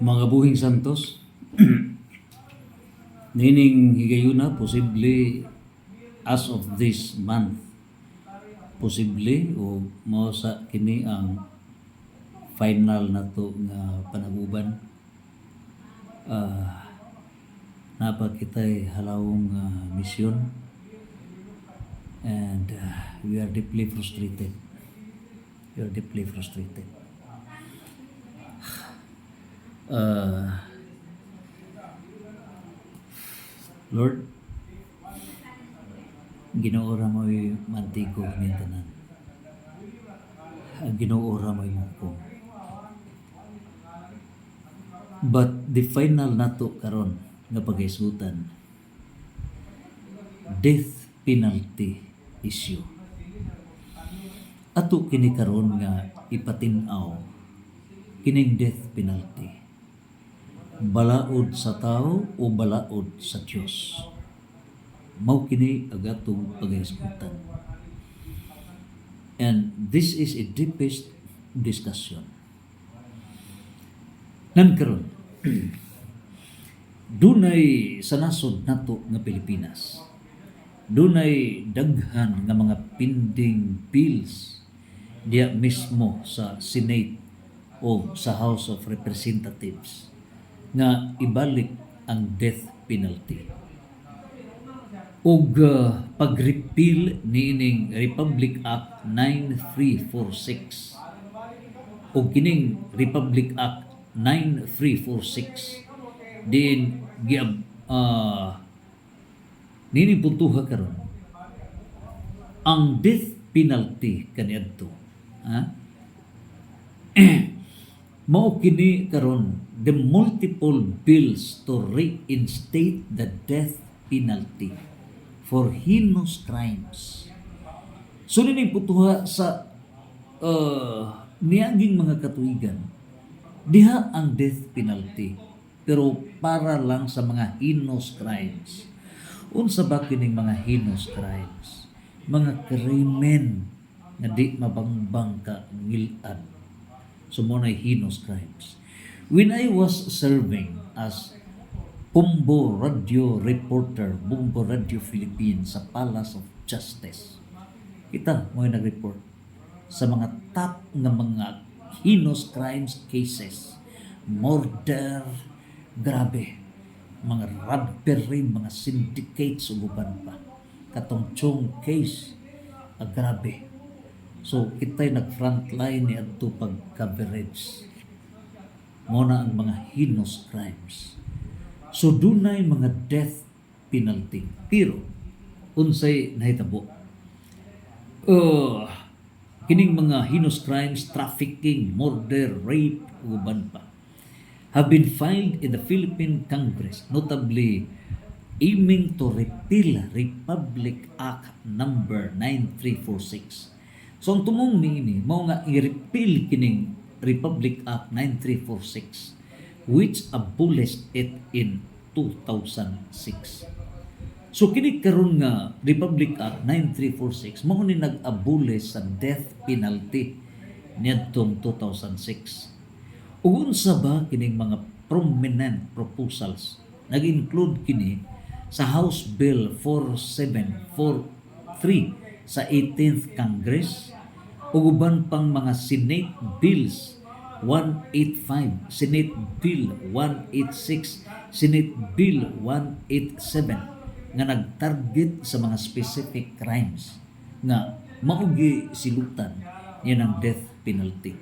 Mga buhing santos, nining higayuna posible as of this month, posible o mao sa kini ang final na to nga panaguban. Napa kita'y halawong misyon, and we are deeply frustrated. We are deeply frustrated. Lord, ginoora mo'y mantigo ni tanan. Ang ginoora mo'y mukong. But the final nato karon nga pagkaisutan, death penalty issue. Ato kini karon nga ipatin-aw kining death penalty. Balaod sa tao o balaod sa Dios? Mao kini agatong pagkaisutan. And this is a deepest discussion. Nan karon dunay sa nasod nato nga Pilipinas, dunay daghan nga mga pending bills diya mismo sa Senate o sa House of Representatives nga ibalik ang death penalty. Ug pag-repeal niining Republic Act 9346 o kining Republic Act 9346 din nini puntuha karon ang death penalty kaniadto, mao kini karon the multiple bills to reinstate the death penalty for heinous crimes. So nining puntuha sa niaging mga katuigan, diha ang death penalty pero para lang sa mga heinous crimes. Unsa ba kining mga heinous crimes? Mga krimen nga di mabangbang ka ngil-an. So mo na heinous crimes. When I was serving as Bumbo Radio reporter, Bumbo Radio Philippines sa Palace of Justice, kita mo nag-report sa mga top nga mga heinous crimes cases, murder, grabe, mga robbery, mga syndicates ug uban pa, katong Chong case, grabe. So kita'y nag-frontline ni adto pag-coverage mo na ang mga heinous crimes. So dunay mga death penalty, pero unsay nahitabo, kining mga heinous crimes, trafficking, murder, rape, uban pa, have been filed in the Philippine Congress, notably aiming to repeal Republic Act number 9346. So ang tumong niini mao nga i-repeal kining Republic Act 9346 which abolished it in 2006. So kini karon nga Republic Act 9346 mao ni nag-abolish sa death penalty niadtong 2006. Ug unsa ba kining mga prominent proposals? Nag-include kini sa House Bill 4743 sa 18th Congress ug uban pang mga Senate Bills 185, Senate Bill 186, Senate Bill 187 nga nagtarget sa mga specific crimes nga maugi silutan yan ang death penalty.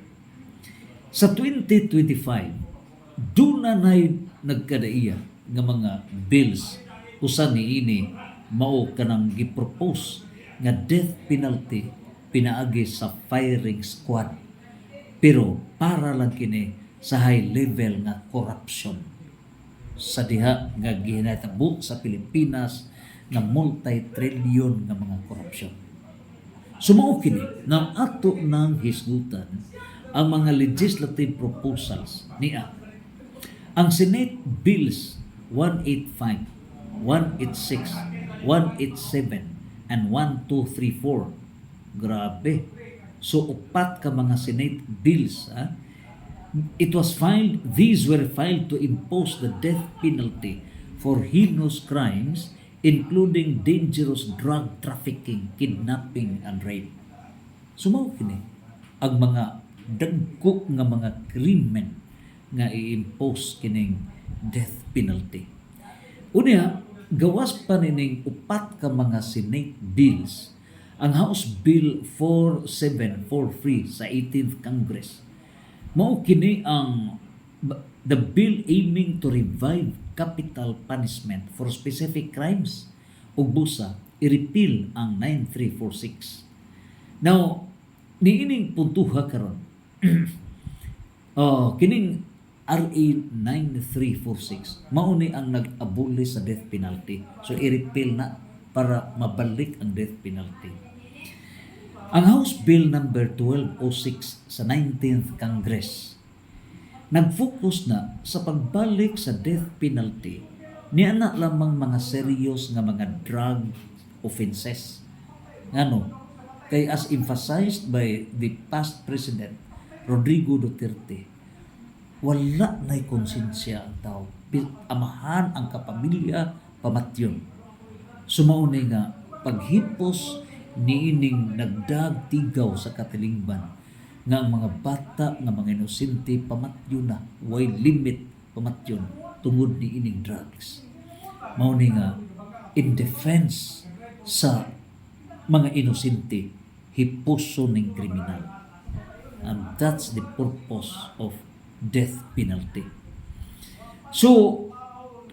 Sa 2025, dunay nagkadaiya nga mga bills usa niini mao kanang gipropose nga death penalty pinaagi sa firing squad, pero para lang kini sa high level nga corruption sa diha nga ginahitabo sa Pilipinas nga multi-trillion nga mga corruption. Sumao kini nang ato nang hisgutan ang mga legislative proposals niya. Ang Senate Bills 185, 186, 187, and 1234. Grabe. So upat ka mga Senate Bills These were filed to impose the death penalty for heinous crimes including dangerous drug trafficking, kidnapping, and rape. Sumaw kini ang mga dagko nga mga krimen nga i-impose kining death penalty. Unya, gawas pa nining upat ka mga Senate bills ang House Bill 4743 sa 18th Congress. Mao kini ang the bill aiming to revive capital punishment for specific crimes ug busa i-repeal ang 9346. Now, niining puntuha karon kining RA 9346 mao ni ang nag-abolish sa death penalty. So i-repeal na para mabalik ang death penalty. Ang House Bill number 1206 sa 19th Congress nag-focus na sa pagbalik sa death penalty niya na lamang mga serious nga mga drug offenses. Ngano? Kay as emphasized by the past President Rodrigo Duterte, wala na'y konsensya ang tao. Amahan ang kapamilya, pamatyon. Sumaunay nga, paghipos niining nagdag tigaw sa katilingban nga ang mga bata nga mga inosente pamatyon na, way limit pamatyon tungod niining drugs. Mauni nga, in defense sa mga inosente, hipuso ning kriminal. And that's the purpose of death penalty. So,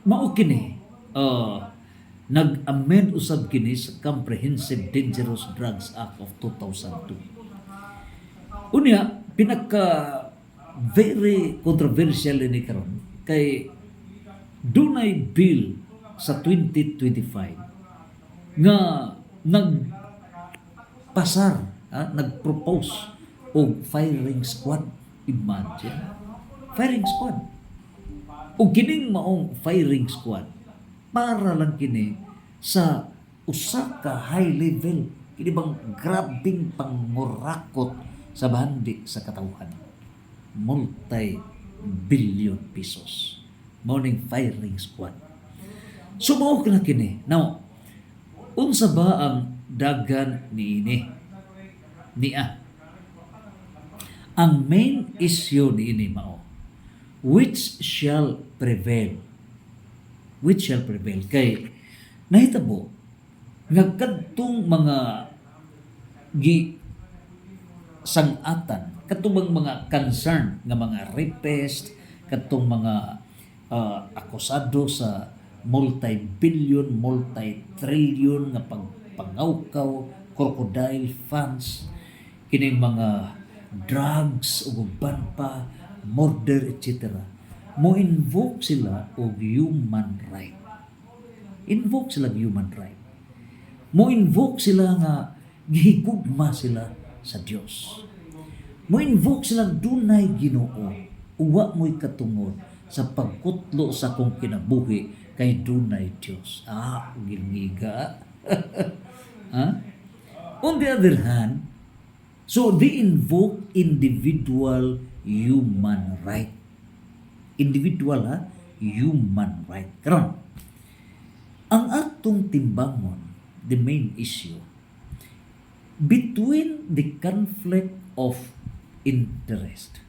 mao kini nag-amend usab kini sa Comprehensive Dangerous Drugs Act of 2002. Unya, pinaka very controversial ni karon kay dunay bill sa 2025 nga nagpropose og firing squad. Imagine, firing squad. O kining maong firing squad para lang kini sa usa ka high level, kini bang grabing pangmurakot sa bahandi sa katawhan. Multi-billion pesos. Morning firing squad. Sumuok na kini. Now, unsa ba ang dagan niini? Ang main issue niini mao, which shall prevail? Which shall prevail? Kay nahitabo nga kadtong mga sangatan, katong mga concern nga mga rapist, katong mga akusado sa multi-billion, multi-trillion nga pagpangawkaw, crocodile funds, kining mga drugs o uban pa, murder, etc. Mo invoke sila og human right. Invoke sila og human right. Mo invoke sila nga gihigugma sila sa Dios. Mo invoke sila dunay Ginoo. Uwa mo'y katungod sa pagkutlo sa kong kinabuhi kay dunay Dios. Gilngiga. On the other hand, so they invoke individual human right. Individual human right. Karon, ang atong timbangon, the main issue, between the conflict of interest,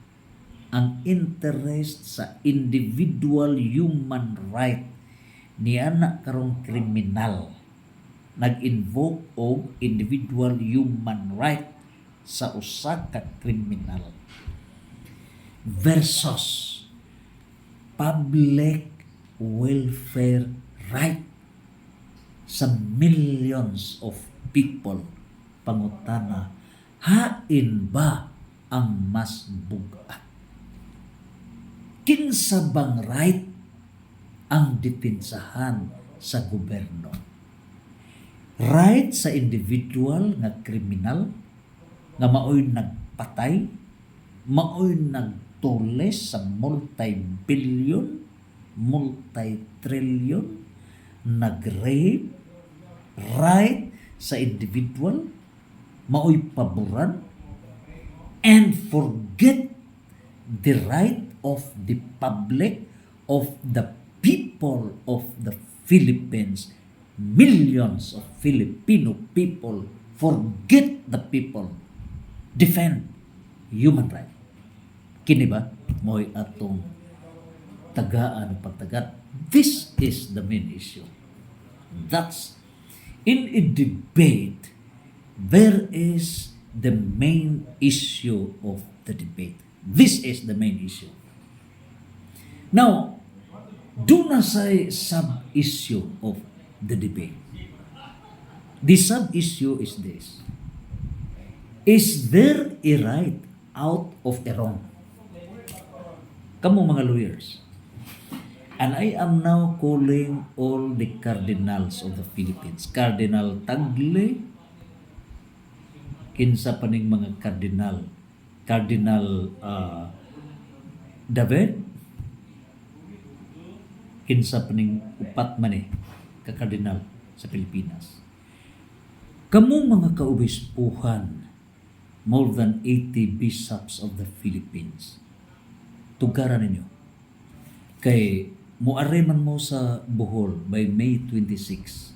ang interest sa individual human right niya na karong kriminal nag-invoke og individual human right sa usa ka kriminal versus public welfare right sa millions of people. Pangutana, hain ba ang mas bugat? Kinsa bang right ang dipinsahan sa gobyerno? Right sa individual nga kriminal nga maoy nagpatay, maoy nagtules sa multi-billion, multi-trillion, nag-rape, right sa individual, maoy paboran, and forget the right of the public, of the people of the Philippines, millions of Filipino people, forget the people, defend human right. Kini ba mo'y atong tagaan pagtagat. This is the main issue. That's in a debate, there is the main issue of the debate. This is the main issue. Now, do na say sub-issue of the debate. The sub-issue is this. Is there a right out of a wrong? Kamu mga lawyers. And I am now calling all the cardinals of the Philippines. Cardinal Tagle, kinsa paning mga cardinal. Cardinal David, kinsa paning upat man ka-cardinal sa Pilipinas. Kamu mga kaobispuhan, more than 80 bishops of the Philippines, tugaran ninyo. Kay muare man mo sa Bohol by May 26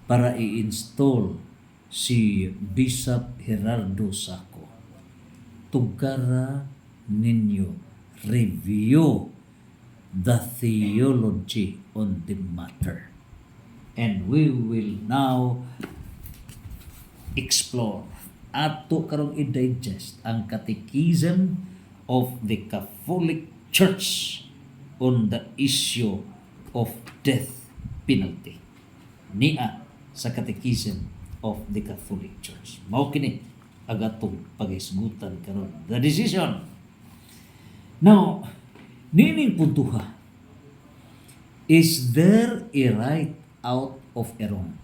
para i-install si Bishop Gerardo Saco. Tugara ninyo, review the theology on the matter. And we will now explore ato karong i-digest ang catechism of the Catholic Church on the issue of death penalty. Nia sa catechism of the Catholic Church. Mao kini agatong paghisgutan karon. The decision. Now, nining puntuha, is there a right out of a wrong?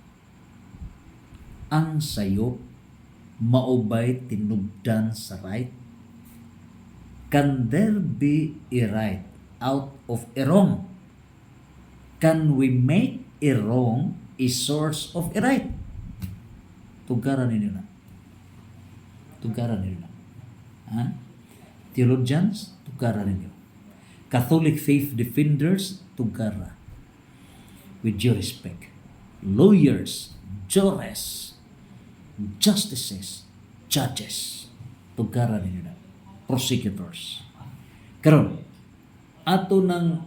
Ang sayop maubay tinubdan sa right? Can there be a right out of a wrong? Can we make a wrong a source of a right? Tugaran ninyo na. Tugaran ninyo na. Ha? Theologians, tugaran ninyo. Catholic faith defenders, tugara. With due respect. Lawyers, jurors, justices, judges, tugaran ninyo na. Prosecutors. Karon, ato ng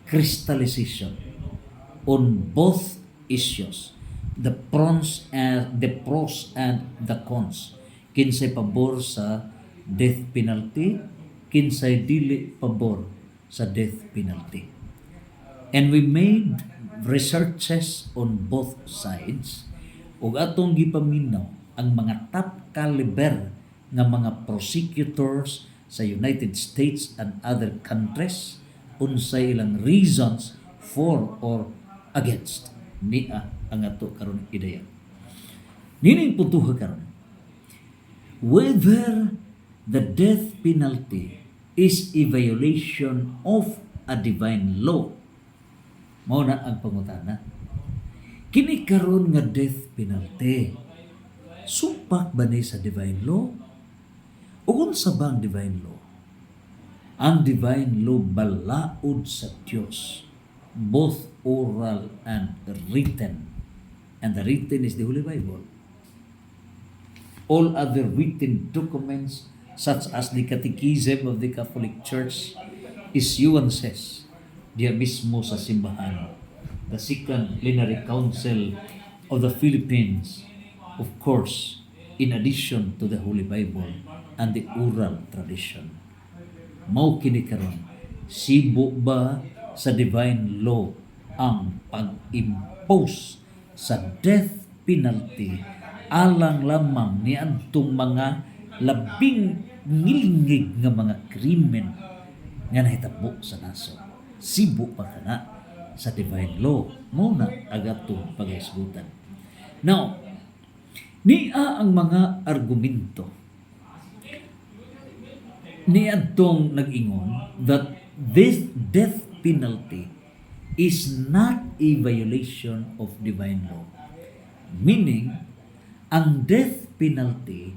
crystallization on both issues, the pros and the cons. Kinsay pabor sa death penalty, kinsay dili pabor sa death penalty. And we made researches on both sides ug atong gipaminaw ang mga top caliber nga mga prosecutors sa United States and other countries unsay ilang reasons for or against niya ang ato karon ideya. Nining puntuha karon, whether the death penalty is a violation of a divine law. Mao na ang pangutana. Kini karon nga death penalty, sumpak ba ni sa divine law? O unsa ba ang divine law? Ang divine law balaod sa Dios, both oral and written. And the written is the Holy Bible. All other written documents such as the Catechism of the Catholic Church, issuances diya mismo sa simbahan. The Second Plenary Council of the Philippines, of course, in addition to the Holy Bible and the oral tradition. Mao kini karon, sibo ba sa divine law ang pag-impose sa death penalty alang lamang ni adtong mga labing ngilingig nga mga krimen nga nahitabo sa naso? Sibo pa kana sa divine law? Muna agatong paghisgutan. Now, niya ang mga argumento ni adtong nag-ingon that this death penalty is not a violation of divine law. Meaning, ang death penalty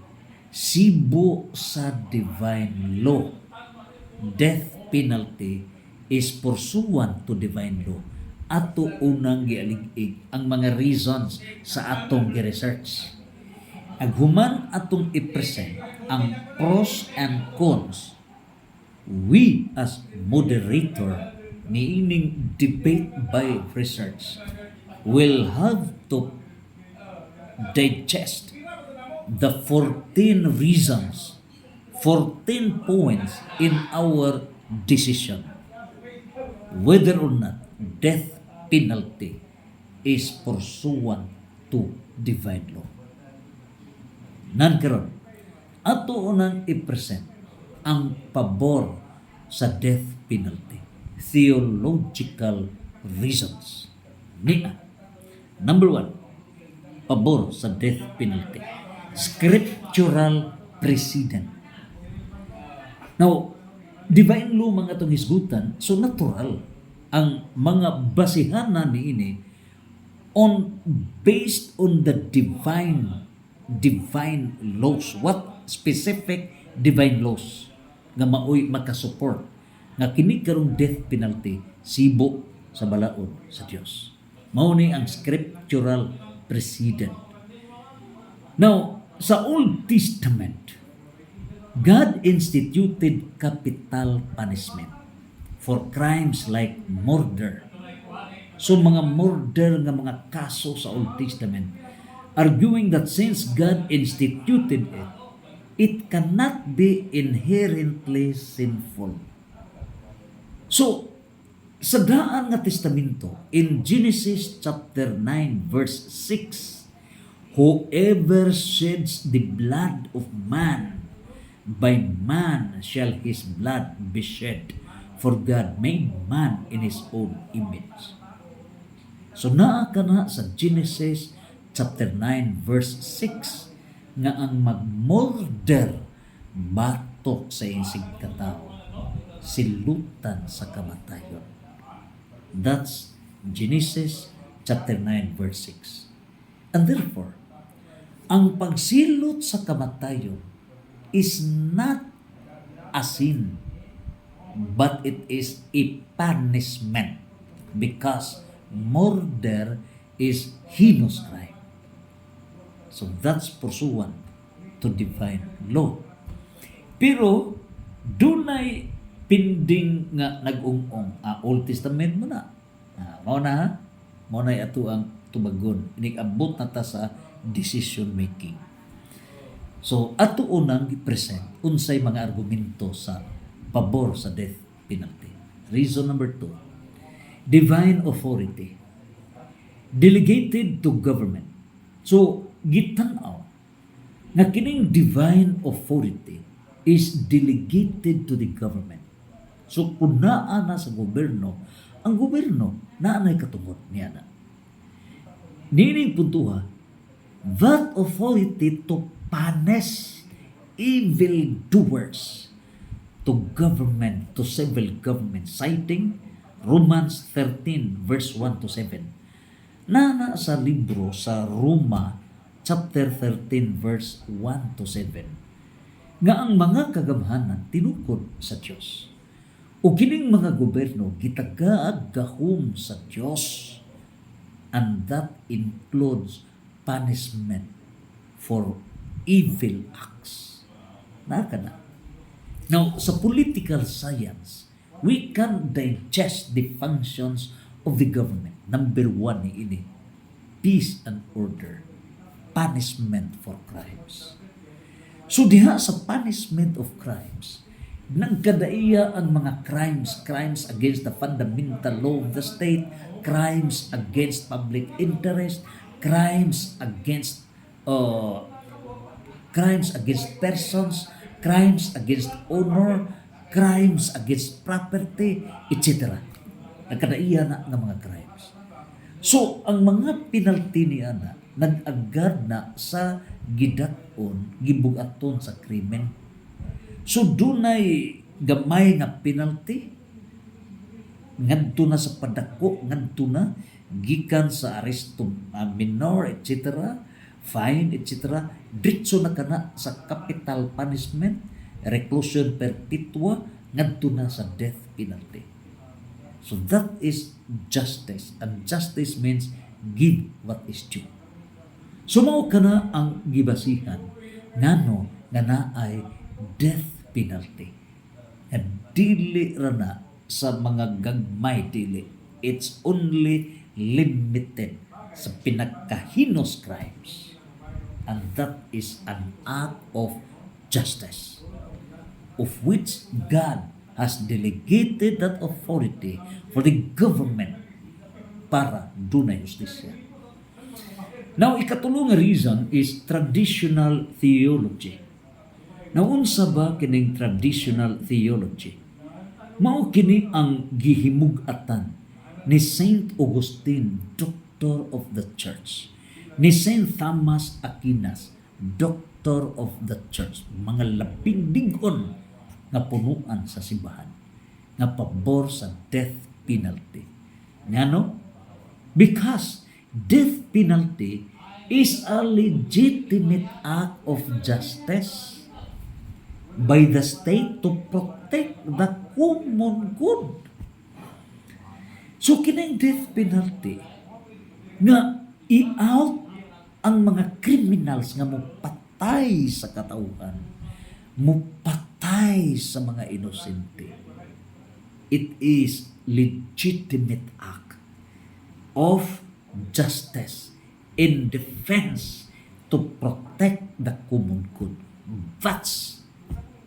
sibo sa divine law. death penalty is pursuant to divine law. Ato unang gialig-ig ang mga reasons sa atong gi-research. Aghuman atong i-present ang pros and cons. We as moderator meaning debate by research will have to digest the 14 reasons, 14 points in our decision whether or not death penalty is pursuant to divine law. Nankaron, ato unang i-present ang pabor sa death penalty. Theological reasons. Niya. Number 1, pabor sa death penalty. Scriptural precedent. Now, divine law mga itong hisgutan, so natural ang mga basihanan niini based on the divine laws. What specific divine laws nga maoy makasupport nga kini karong death penalty sibo sa balaod sa Dios. Mao ni ang scriptural precedent. Now, sa Old Testament, God instituted capital punishment for crimes like murder. So mga murder nga mga kaso sa Old Testament, arguing that since God instituted it, it cannot be inherently sinful. So, sa daan nga testamento, in Genesis chapter 9 verse 6, whoever sheds the blood of man, by man shall his blood be shed, for God made man in his own image. So naa ka na sa Genesis chapter 9 verse 6 nga ang magmurder batok sa insig katao, silutan sa kamatayon. That's Genesis chapter 9 verse 6. And therefore, ang pagsilot sa kamatayon is not a sin, but it is a punishment because murder is heinous crime. So that's pursuant to divine law. Pero dunay pinding nga nag-ung-ung. Old Testament mo na. Mao na ha? Mao na ato ang tubagon. Inig-abot na ta sa decision making. So ato unang i-present unsay mga argumento sa pabor sa death penalty. Reason number 2. Divine authority. Delegated to government. So gitanaw na kining divine authority is delegated to the government. So kung naa na sa gobyerno, ang gobyerno naa na'y katungod niya na. Nining puntuha, that authority to punish evil doers to government, to civil government, citing Romans 13 verse 1 to 7. Nana sa libro sa Roma chapter 13 verse 1 to 7 nga ang mga kagamhanan tinukod sa Dios. O kining mga gobyerno gitagaad gahom sa Dios, and that includes punishment for evil acts. Naka na. Now, sa political science, we can digest the functions of the government. Number 1 ni ini, peace and order, punishment for crimes. So diha sa punishment of crimes, nagkadaiya ang mga crimes against the fundamental law of the state, crimes against public interest, crimes against persons, crimes against honor, crimes against property, etc. Nagkadaiya na ng mga crimes. So, ang mga penalty niya na nag-agad na sa gidaton, gibugaton sa krimen. So, dunay gamay nga penalty, ngadto na sa padako, ngadto na, gikan sa aresto minor, etc., fine, etc., ditso na kana sa capital punishment, reclusion perpetua, ngadto na sa death penalty. So that is justice, and justice means give what is due. So mao kana ang gibasihan ngano nga naay death penalty. And dili ra na sa mga gagmay, dili. It's only limited sa pinakahinos crimes. And that is an act of justice, of which God has delegated that authority for the government para dunay justisya. Now, ikatulong nga reason is traditional theology. Now, unsa ba kining traditional theology? Mao kini ang gihimug-atan ni Saint Augustine, Doctor of the Church, ni Saint Thomas Aquinas, Doctor of the Church, mga labing digon nga punuan sa simbahan nga pabor sa death penalty. Ngano? Because death penalty is a legitimate act of justice by the state to protect the common good. So kining death penalty nga i-out ang mga criminals nga mupatay sa katauhan, mupatay sa mga inosente. It is legitimate act of justice in defense to protect the common good. That's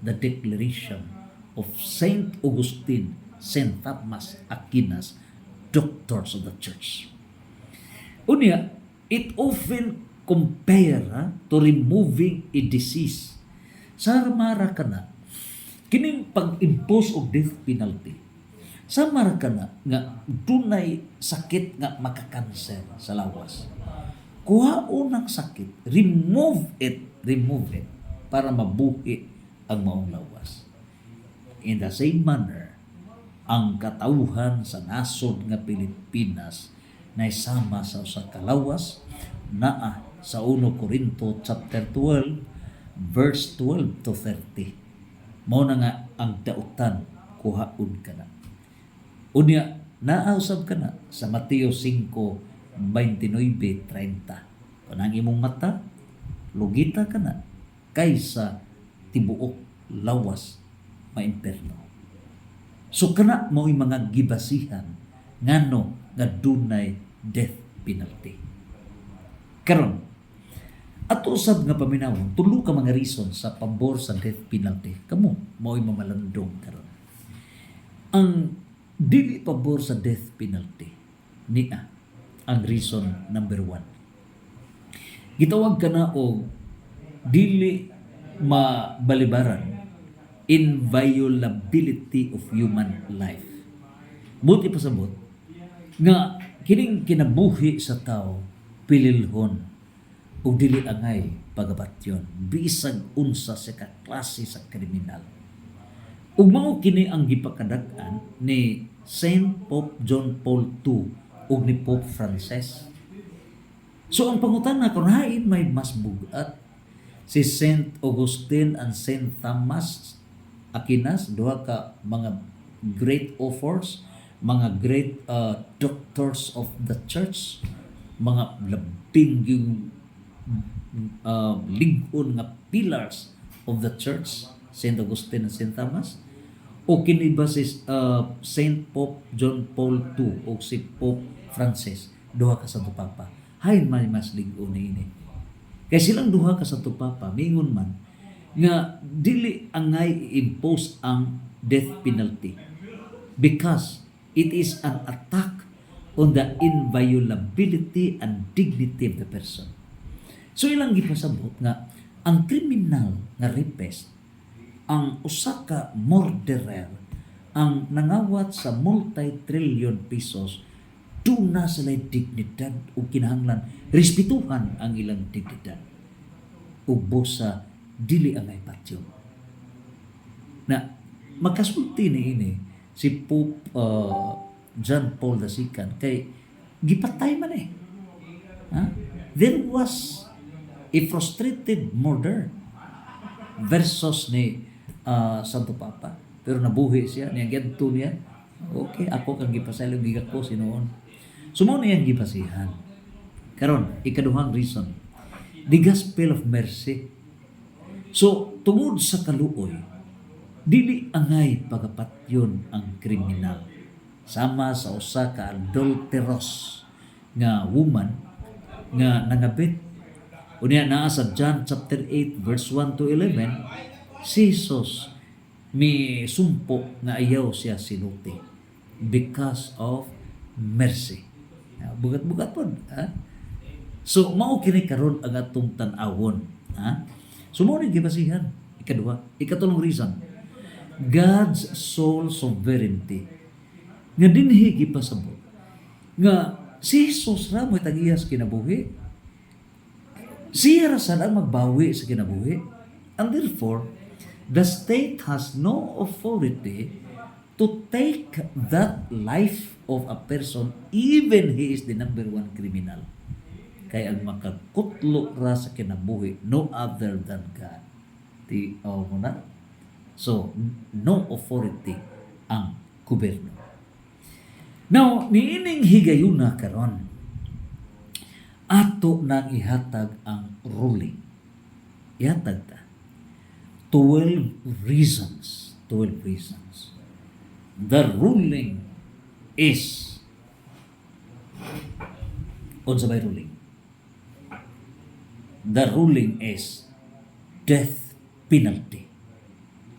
the declaration of Saint Augustine, Saint Thomas Aquinas, Doctors of the Church. Unya, it often compare to removing a disease. Samara ka na, kining pag-impose og death penalty, samara ka na nga dunay sakit nga makakanser sa lawas. Kuhaon ang sakit, remove it para mabuhi ang maong lawas. In the same manner, ang katauhan sa nasod nga Pilipinas na isama sa usa ka lawas naa sa 1 Corinto chapter 12 verse 12 to 30. Mao na nga ang dautan, kuhaon ka na. Unya nausab ka na sa Mateo 5:29-30. Kanang imong mata lugita ka na kaysa tibuok lawas maimperno. So kana mao'y mga gibasihan ngano nga dunay death penalty. Karon, ato usab nga paminawon, tulo ka mga reason sa pabor sa death penalty. Kamo mao'y mamalandong karon. Ang dili pabor sa death penalty niya ang reason number 1. Gitawag ka na og dili mabalibaran inviolability of human life. Buti pasabot nga kining kinabuhi sa tao pililhon ug dili angay pagabatyon bisag unsa sa kaklase sa kriminal. Ug mao kini ang gipakadag-an ni Saint Pope John Paul II ug ni Pope Francis. So ang pangutana kung hain may mas bugat si Saint Augustine and Saint Thomas Aquinas, duha ka mga great authors, mga great doctors of the church, mga labing yung lig-on nga pillars of the church, Saint Augustine and Saint Thomas, o kini ba si Saint Pope John Paul II o si Pope Francis, duha ka Santo Papa. Hain may mas lig-on ini. Kaya silang duha ka Santo Papa, mingon man nga dili angay impose ang death penalty because it is an attack on the inviolability and dignity of the person. So ilang gipasabot nga ang kriminal nga rapist, ang usa ka murderer, ang nangawat sa multi-trillion pesos, duna sila dignidad o kinahanglan respetuhan ang ilang dignidad ug busa dili angay patyo. Na magkasulti ni ini si Pope John Paul II kay gipatay man eh. There was a frustrated murder versus ni Santo Papa. pero nabuhi siya niya gadto niya. Okay, ako kang gipasaylo gigat ko sinuon. Sumo niyang gipasihan. Karon, ikaduhang reason, the gospel of mercy. So, tungod sa kaluoy, dili angay pagapatyon ang kriminal. Sama sa usa ka adulterous nga woman nga nangabit. Unya naa sa John chapter 8 verse 1 to 11, si Jesus mi sumpo nga ayaw siya sinuti because of mercy. Bugat-bugat po. Ha? So, mao kini karon ang atong tan-awon. Ha? So, mao ni gibasihan. Ikaduha. Ikatulong reason. God's sole sovereignty. Nga dinhi gipasabot. Nga si Jesus ra mo'y tag-iya sa kinabuhi. Siya ra sad ang magbawi sa kinabuhi. And therefore, the state has no authority to take that life of a person even he is the number one criminal. Kaya ang makakutlo ra sa kinabuhi no other than God. Mo na? So, no authority ang gobyerno. Now, niining higayuna karon ato nang ihatag ang ruling. Ihatag ta. 12 reasons. 12 reasons. The ruling is unsa bay ruling? The ruling is death penalty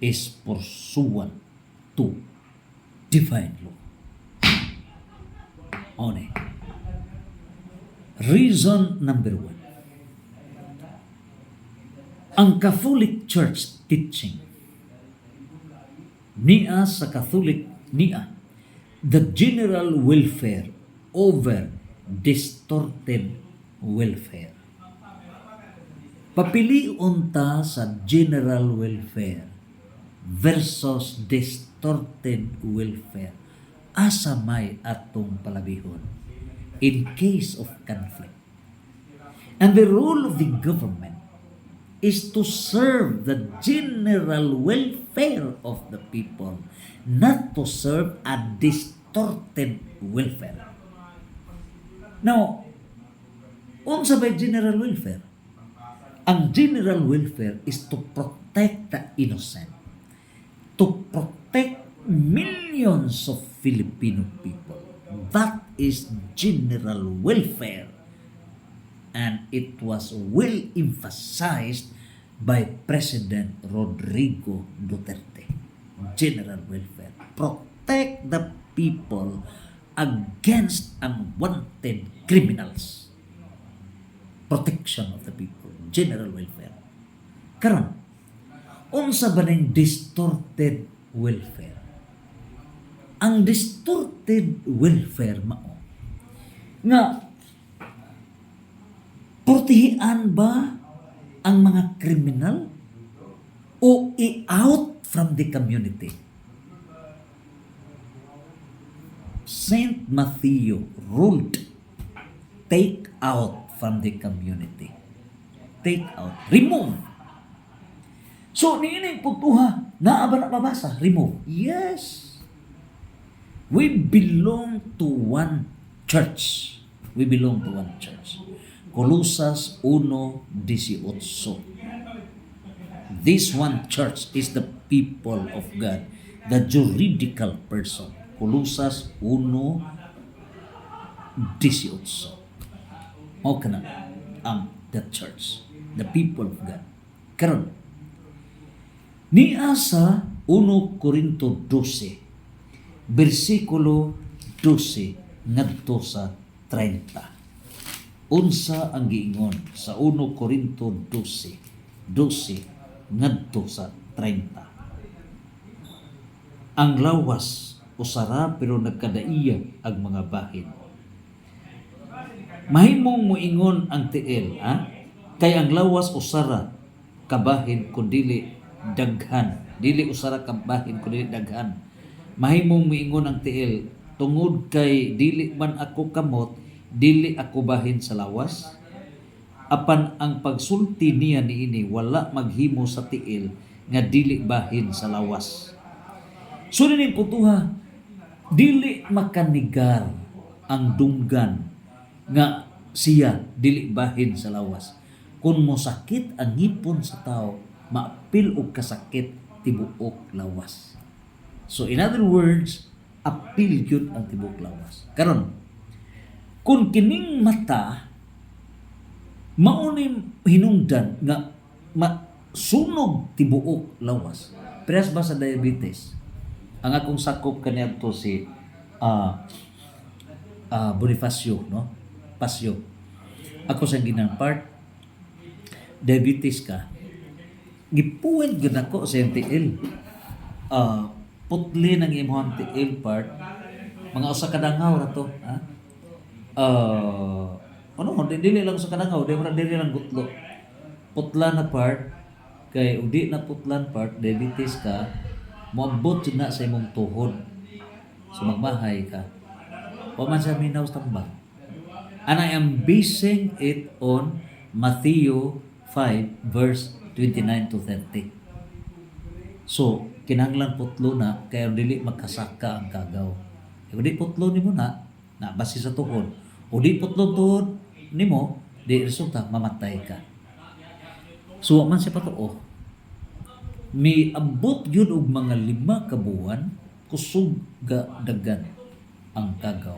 is pursuant to divine law. One. Reason number 1. Ang Catholic Church teaching niya sa Catholic niya the general welfare over distorted welfare. Papiliun ta sa general welfare versus distorted welfare. Asa may atong palabihon in case of conflict. And the role of the government is to serve the general welfare of the people, not to serve a distorted welfare. Now, unsa bay general welfare? Ang general welfare is to protect the innocent, to protect millions of Filipino people. That is general welfare. And it was well emphasized by President Rodrigo Duterte. General welfare. Protect the people against unwanted criminals. Protection of the people. General welfare. Karon, unsa ba ning distorted welfare? Ang distorted welfare mao nga portihian ba ang mga kriminal o i-out from the community? Saint Matthew ruled, take out from the community. Take out. Remove. So, niining putuha, naa ba na mabasa? Remove. Yes. We belong to one church. We belong to one church. Colosas 1:18. This one church is the people of God, the juridical person. Colosas 1:18. Mao kana ang the church, the people of God. Karon niya sa 1 Corinto 12 versikulo 12 ngadto sa 30. Unsa ang giingon sa 1 Corinto 12 ngadto sa 30? Ang lawas usara pero nagkadaiya ang mga bahin. Mahimong moingon ang tiil, ha? Kay ang lawas usara kabahin kundi daghan. Dili usara kabahin kundi daghan. Mahimong moingon ang tiil, tungod kay dili man ako kamot, dili ako bahin sa lawas. Apan ang pagsulti niya niini wala maghimo sa tiil nga dili bahin sa lawas. So ning putuha, dili makanigar ang dunggan nga siya dili bahin sa lawas. Kung mosakit ang ngipon sa tao, maapil og kasakit tibuok lawas. So in other words, apil gyud ang tibuok lawas. Karon, kung kining mata mao ni hinungdan nga sunog tibuok lawas. Press ba sa diabetes? Ang akong sakop kaniadto si Bonifacio, no? Pasyo. Ako sa ginang part, diabetes ka. Gipuwid gyud ako sa MTL. Putli ng imong MTL part, mga usa ka dangaw ra to, ha? Dili lang sa kadangaw, dili lang gutlo. Putla na part, kay udi na putlan part, diabetes ka, moabot yun na sa imong tuhod. So magmahay ka. Waman sa minaw tambang. And I am basing it on Matthew 5 verse 29 to 30. So, kinahanglan putlo na, kaya dili magkasaka ang kagaw. Kung di putlo nimo na base sa tuhod. O di putlo tuhod nimo, di resulta mamatay ka. So, man siya patuo. May abot yun og mga 5 ka buwan, kusog ga dagan ang kagaw.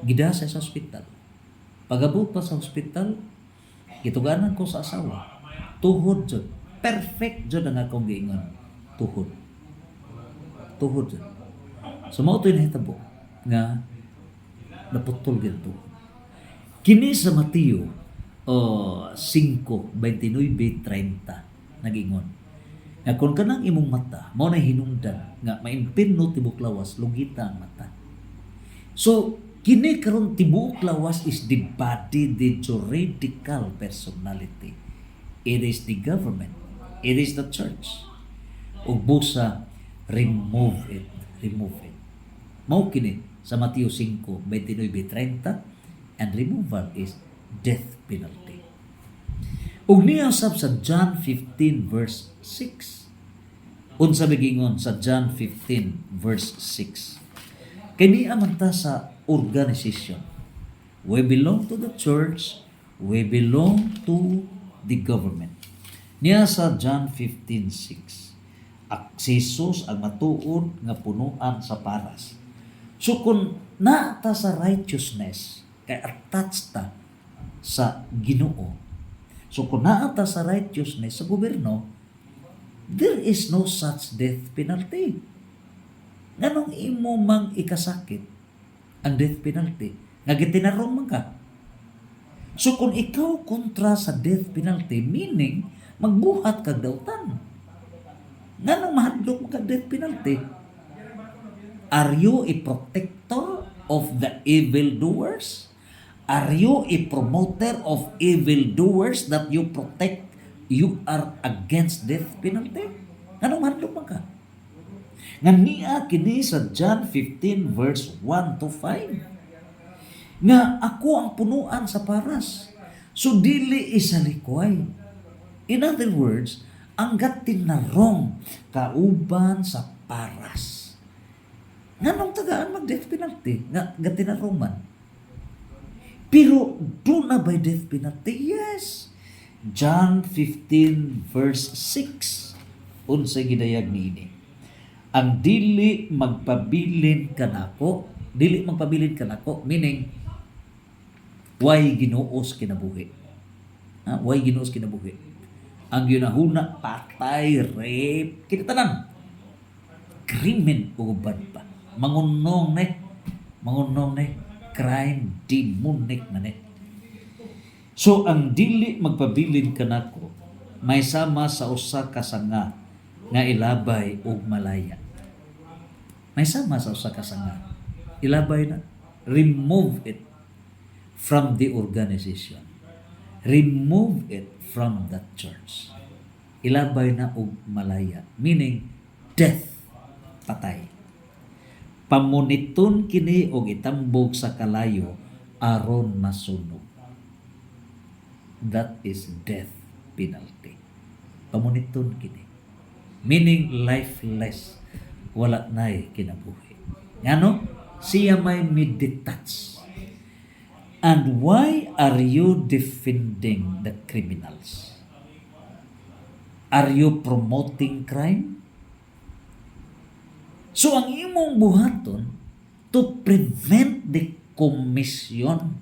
Gidasa sa ospital. Pagabot pa sa ospital, gituganan ko sa asawa. Tuhod jud. Perfect jud ang akong giingon. Tuhod. Tuhod jud. So mao to nahitabo nga naputol gyud tuhod. Kini sa Mateo 5:29-30 nag-ingon. Nga kung kanang imong mata mao na hinungdan nga maimpinno tibok lawas, lugita ang mata. So kini karon tibuok lawas is the body, the juridical personality. It is the government. It is the church. Ug busa, remove it. Remove it. Mao kini sa Mateo 5:29-30, and removal is death penalty. Ug niya sab sa John 15 verse 6. Unsa bigingon sa John 15 verse 6. Kini man ta sa organization. We belong to the church, we belong to the government. Niya sa John 15:6. Si Jesus ang matuod nga punuan sa paras. So kung naata sa righteousness, kay attached ta sa Ginoo. So kung naata sa righteousness sa gobyerno, there is no such death penalty. Nganong imo mang ikasakit ang death penalty? Nga gitinarong man ka. So kung ikaw kontra sa death penalty, meaning magbuhat kag dautan. Nganong mahadlok mo kag death penalty? Are you a protector of the evildoers? Are you a promoter of evildoers that you protect? You are against death penalty? Nganong mahadlok man ka? Nga niya kini sa John 15 verse 1 to 5. Nga ako ang punuan sa paras. So dili isalikway. In other words, ang gatinarong kauban sa paras. Nganong tagaan mag-death penalty? Nga gatinarong man. Pero do na by death penalty? Yes. John 15 verse 6. Unsay gidayag niini. Ang dili magpabilin kanako, meaning why ginuos kinabuhi. Why ginuos kinabuhi? Ang ginahuna, patay, rape, kinatanan. Krimen uban pa. Mangunong ne, crime, demonic na ne. So ang dili magpabilin kanako, may sama sa usa ka sanga nga ilabay og malaya. May sama sa usa ka sanga. Ilabay na. Remove it from the organization. Remove it from the church. Ilabay na og malaya. Meaning, death, patay. Pamuniton kini og itambog sa kalayo aron masunog. That is death penalty. Pamuniton kini. Meaning lifeless. wala na'y kinabuhi. Ngano? Siya may midetouch. And why are you defending the criminals? Are you promoting crime? So ang imong buhaton to prevent the commission.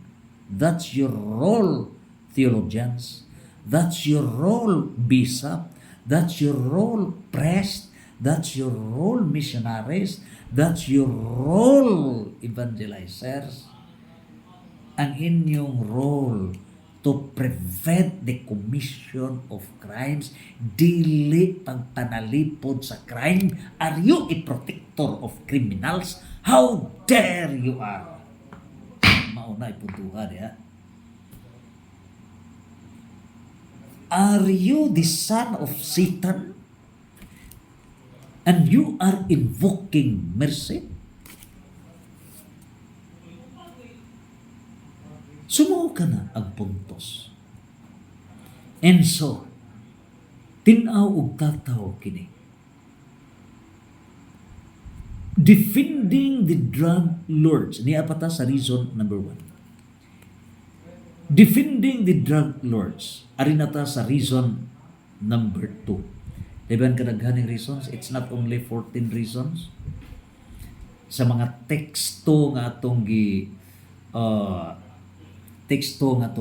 That's your role, theologians. That's your role, bishop. That's your role, priest. That's your role, missionaries. That's your role, evangelizers. Ang inyong role to prevent the commission of crimes, dili pagpanalipod sa crime. Are you a protector of criminals? How dare you are? Mauna ipuntuhan, ya. Are you the son of Satan? And you are invoking mercy? Sumuo ka na ang puntos. And so, tinaw og tataw kini. Defending the drug lords. Niya pa ta sa reason number 1. Defending the drug lords. Ari na ta sa reason number 2. Diban kadaghaning reasons? It's not only 14 reasons. Sa mga teksto nga atong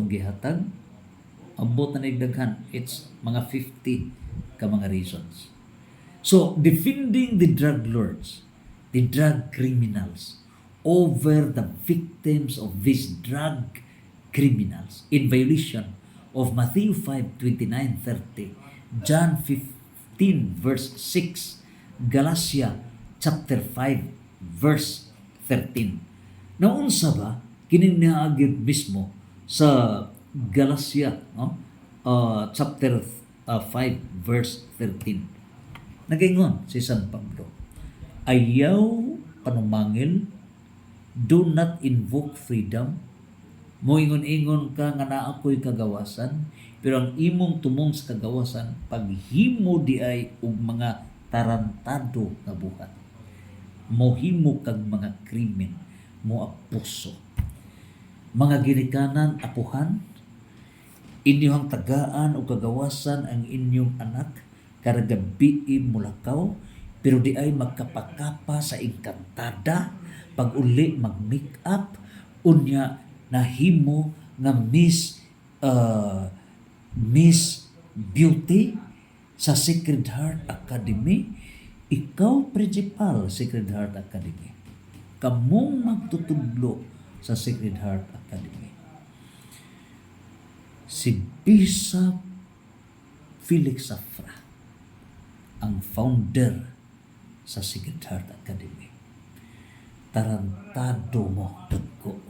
gihatag, ambot na nagdaghan, it's mga 50 ka mga reasons. So, defending the drug lords, the drug criminals, over the victims of these drug criminals in violation of Matthew 5:29-30, John 15 verse 6, Galatia chapter 5 verse 13. Naunsa ba kining niagid mismo sa Galatia, no? Chapter 5 verse 13. Nagaingon si San Pablo, ayaw panumangil, do not invoke freedom. Moingon-ingon ka nga naa ko'y kagawasan, pero ang imong tumong sa kagawasan, paghimo di ay og mga tarantado nga buhat. Mohimo kag mga krimen, mo apuso. Mga ginikanan, apuhan, inyong tagaan o kagawasan ang inyong anak, karagabi mulakaw, pero di ay magkapakapa sa engkantada, pag uli mag-make up, unya nahimo nga Miss Beauty sa Sacred Heart Academy. Ikaw principal Sacred Heart Academy. Kamong magtutudlo sa Sacred Heart Academy. Si Bishop Felix Safra, ang founder sa Sacred Heart Academy. Tarantado mo, dugo.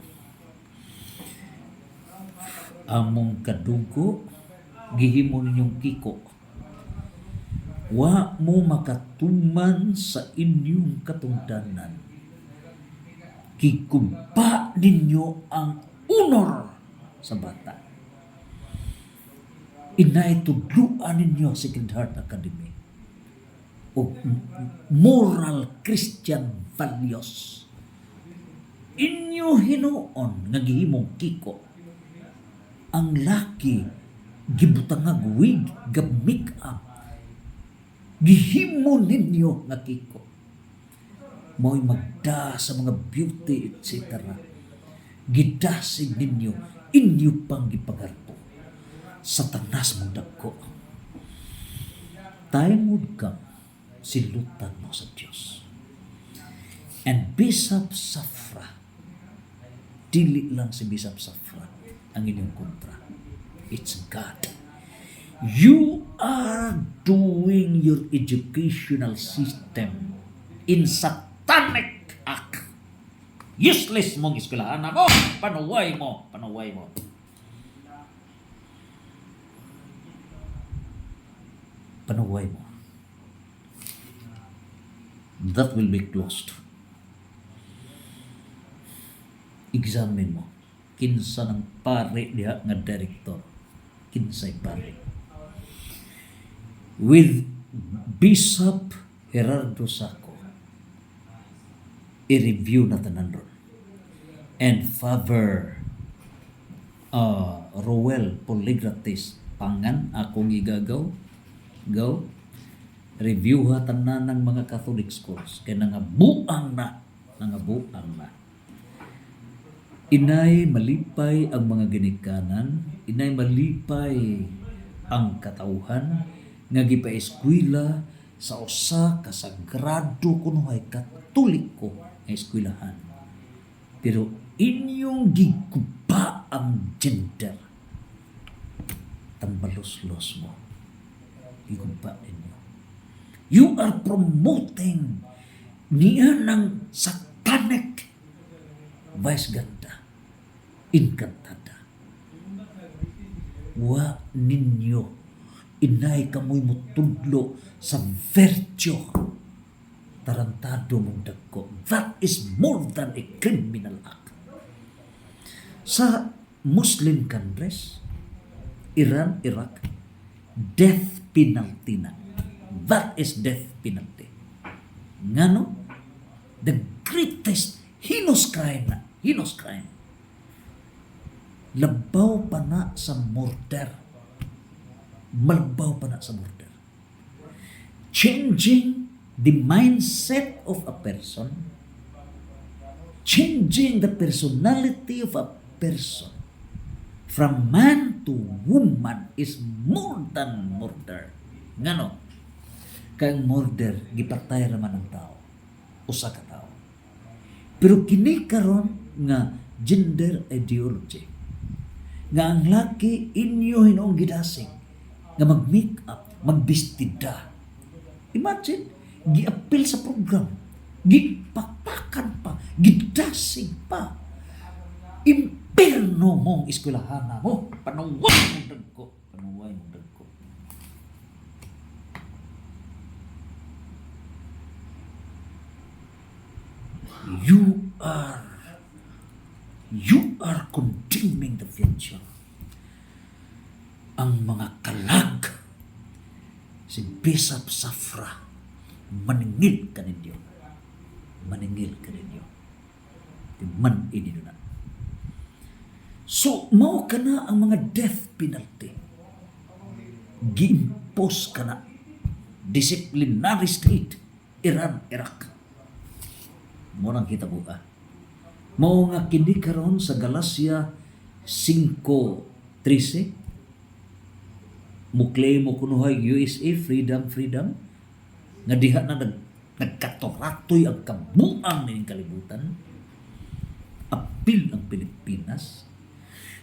Among kadugo, gihimo ninyong kiko. Wa mo makatuman sa inyong katungdanan. Kikuba ninyo ang honor sa bata. Inaitudluan ninyo Sacred Heart Academy o moral Christian values. Inyo hinuon nga gihimong kiko. Ang laki gibutangag wig, gab make up, gihimo ninyo nga kiko. Mo'y magda sa mga beauty, etc. Gidasig ninyo, inyo pang gipagarpo sa tanas mong dagko. Time would come, silutan mo sa Diyos. And Bishop Safra, dili lang si Bishop Safra ang inyong kontra. It's God. You are doing your educational system in satanic act. Useless mong eskwelahan mo. Panuway mo. That will be closed. Examine mo. Kinsa ng pare diha nga director. Kinsay pare. With Bishop Gerardo Saco, i-review na tanan ron. And Father Roel Poligratis Pangan akong igagaw go review ha tanan ng mga Catholic schools kay nangabuang na inay malipay ang mga ginikanan, inay malipay ang katawhan nga gipaeskwela sa usa ka sagrado kuno ay katoliko nga eskwelahan. Pero inyong giguba ang gender. Tambalos-los mo. Giguba ninyo. You are promoting niya ng satanic vice ganda. Inkantada. Wa ninyo inay kamoy mutudlo sa virtue. Tarantado mong dagko. That is more than a criminal act. Sa Muslim countries, Iran, Iraq, death penalty na. That is death penalty. Ngano? The greatest heinous crime na. Heinous crime. Labaw pa na sa murder. Malabaw pa na sa murder. Changing the mindset of a person, changing the personality of a person from man to woman is more than murder. Ngano? Kaya murder, gipatay raman ng tao. Usa ka tao. Pero kini karon nga gender ideology. Nga ang laki inyo hinoong gidasing nga mag-make up, magbistida. Imagine, giapil sa program, gipakpakan pa, gidasing pa. Impierno mong eskwelahan mo, panaway mong dagko, panaway mong dagko. You are condemning the future. Ang mga kalag, si Bishop Safra, maningil ka ninyo. Maningil ka ninyo. Man inino na. So, mao ka na ang mga death penalty. Gi-impose ka na. Disciplinary state. Iran, Iraq. Mo nang kita buka. Mao nga kini karon sa Galacia 5:13 muklay mo kunuhay USA freedom nga diha na nagkatoratoy ang kabuang ning kalibutan. Apil ang Pilipinas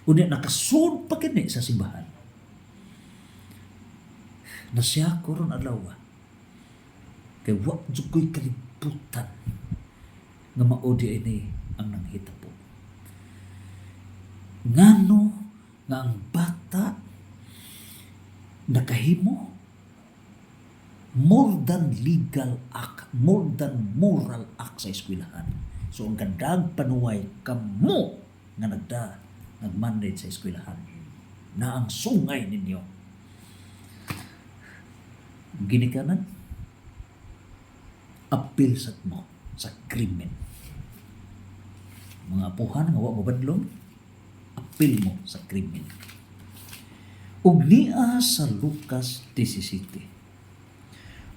unya nakasud pa kini sa simbahan na siya koron adlaw kay wa jud koy kalibutan nga maudi ini ang nanghitabo. Ngano nga ang bata nakahimo more than legal act, more than moral act sa eskwelahan. So ang gandang panuway kamo nga nag-mandate sa eskwelahan na ang sungay ninyo ginikanan apil sa mo sa krimen. Mga apuhan nga wa mabadlong apil mo sa krimen. Ug niya sa Lucas 17.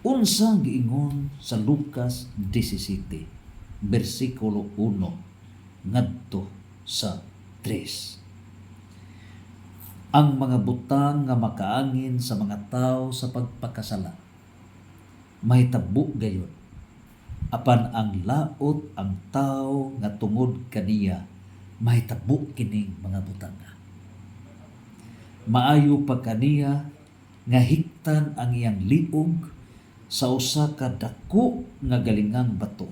Unsa giingon sa Lucas 17 bersikulo 1 ngadto sa 3. Ang mga butang nga makaangin sa mga tao sa pagpakasala mahitabo gayon apan ang laot ang tao nga tungod kaniya mahitabo kining mga butang. Maayo pa kaniya nga hiktan ang iyang liog sa usa ka dako nga galingang bato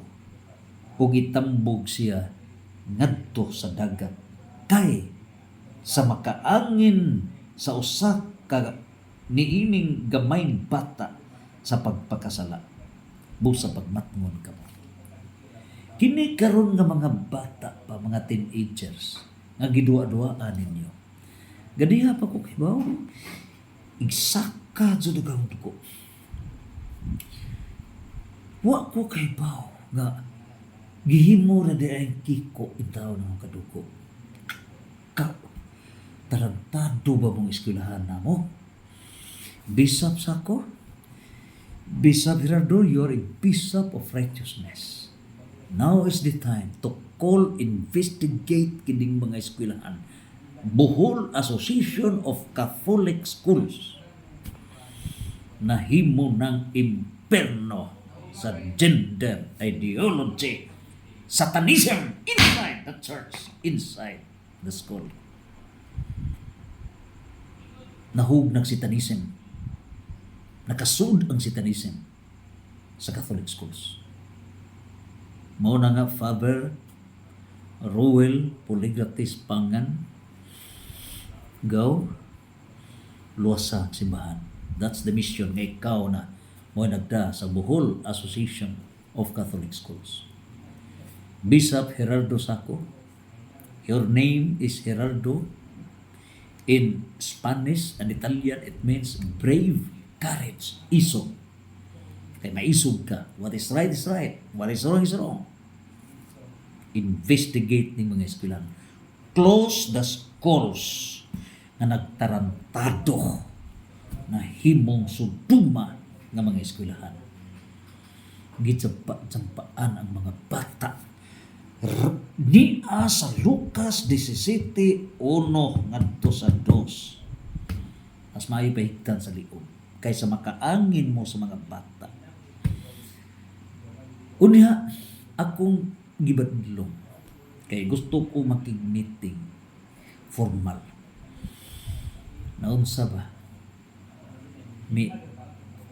ug itambog siya ngadto sa dagat kay sa makaangin sa usa ka niining gamayng bata sa pagpakasala busa pagmatngon ka mo. Kini karon nga mga bata pa, mga teenagers nga gidua-duaan ninyo. Ganiha pa ko kay baw. Igsaka jud ang dugo. Wa ko kay baw nga Gihimo na di ay kiko intaw ng kadugo. Ka, tarantado ba mong eskwelahan na mo? Bishop Sako, Bishop Gerardo, you're a bishop of righteousness. Now is the time to call, investigate kining mga eskwelahan. Bohol Association of Catholic Schools na himo ng imperno sa gender ideology, Satanism inside the church, inside the school. Nahug ng Satanism. Nakasud ang Satanism sa Catholic schools. Mao na nga Father Ruel Poligratis Pangan go luwasa ang simbahan. That's the mission nga ikaw na mo nagda sa Bohol Association of Catholic Schools. Bishop Gerardo Sako, your name is Gerardo. In Spanish and Italian, it means brave, courage, isog. Kaya maisog ka. What is right is right. What is wrong is wrong. Investigate ng mga eskwelahan. Close the schools na nagtarantado na himong suduma ng mga eskwelahan. Gitsampaan ang mga bata. Niya sa Lucas 17:1 ngadto sa 2. Mas maipahigtan sa liog kaysa makaangin mo sa mga bata. Unya, akong gibadlong kay gusto ko makig-meeting formal. Naunsa ba? Mi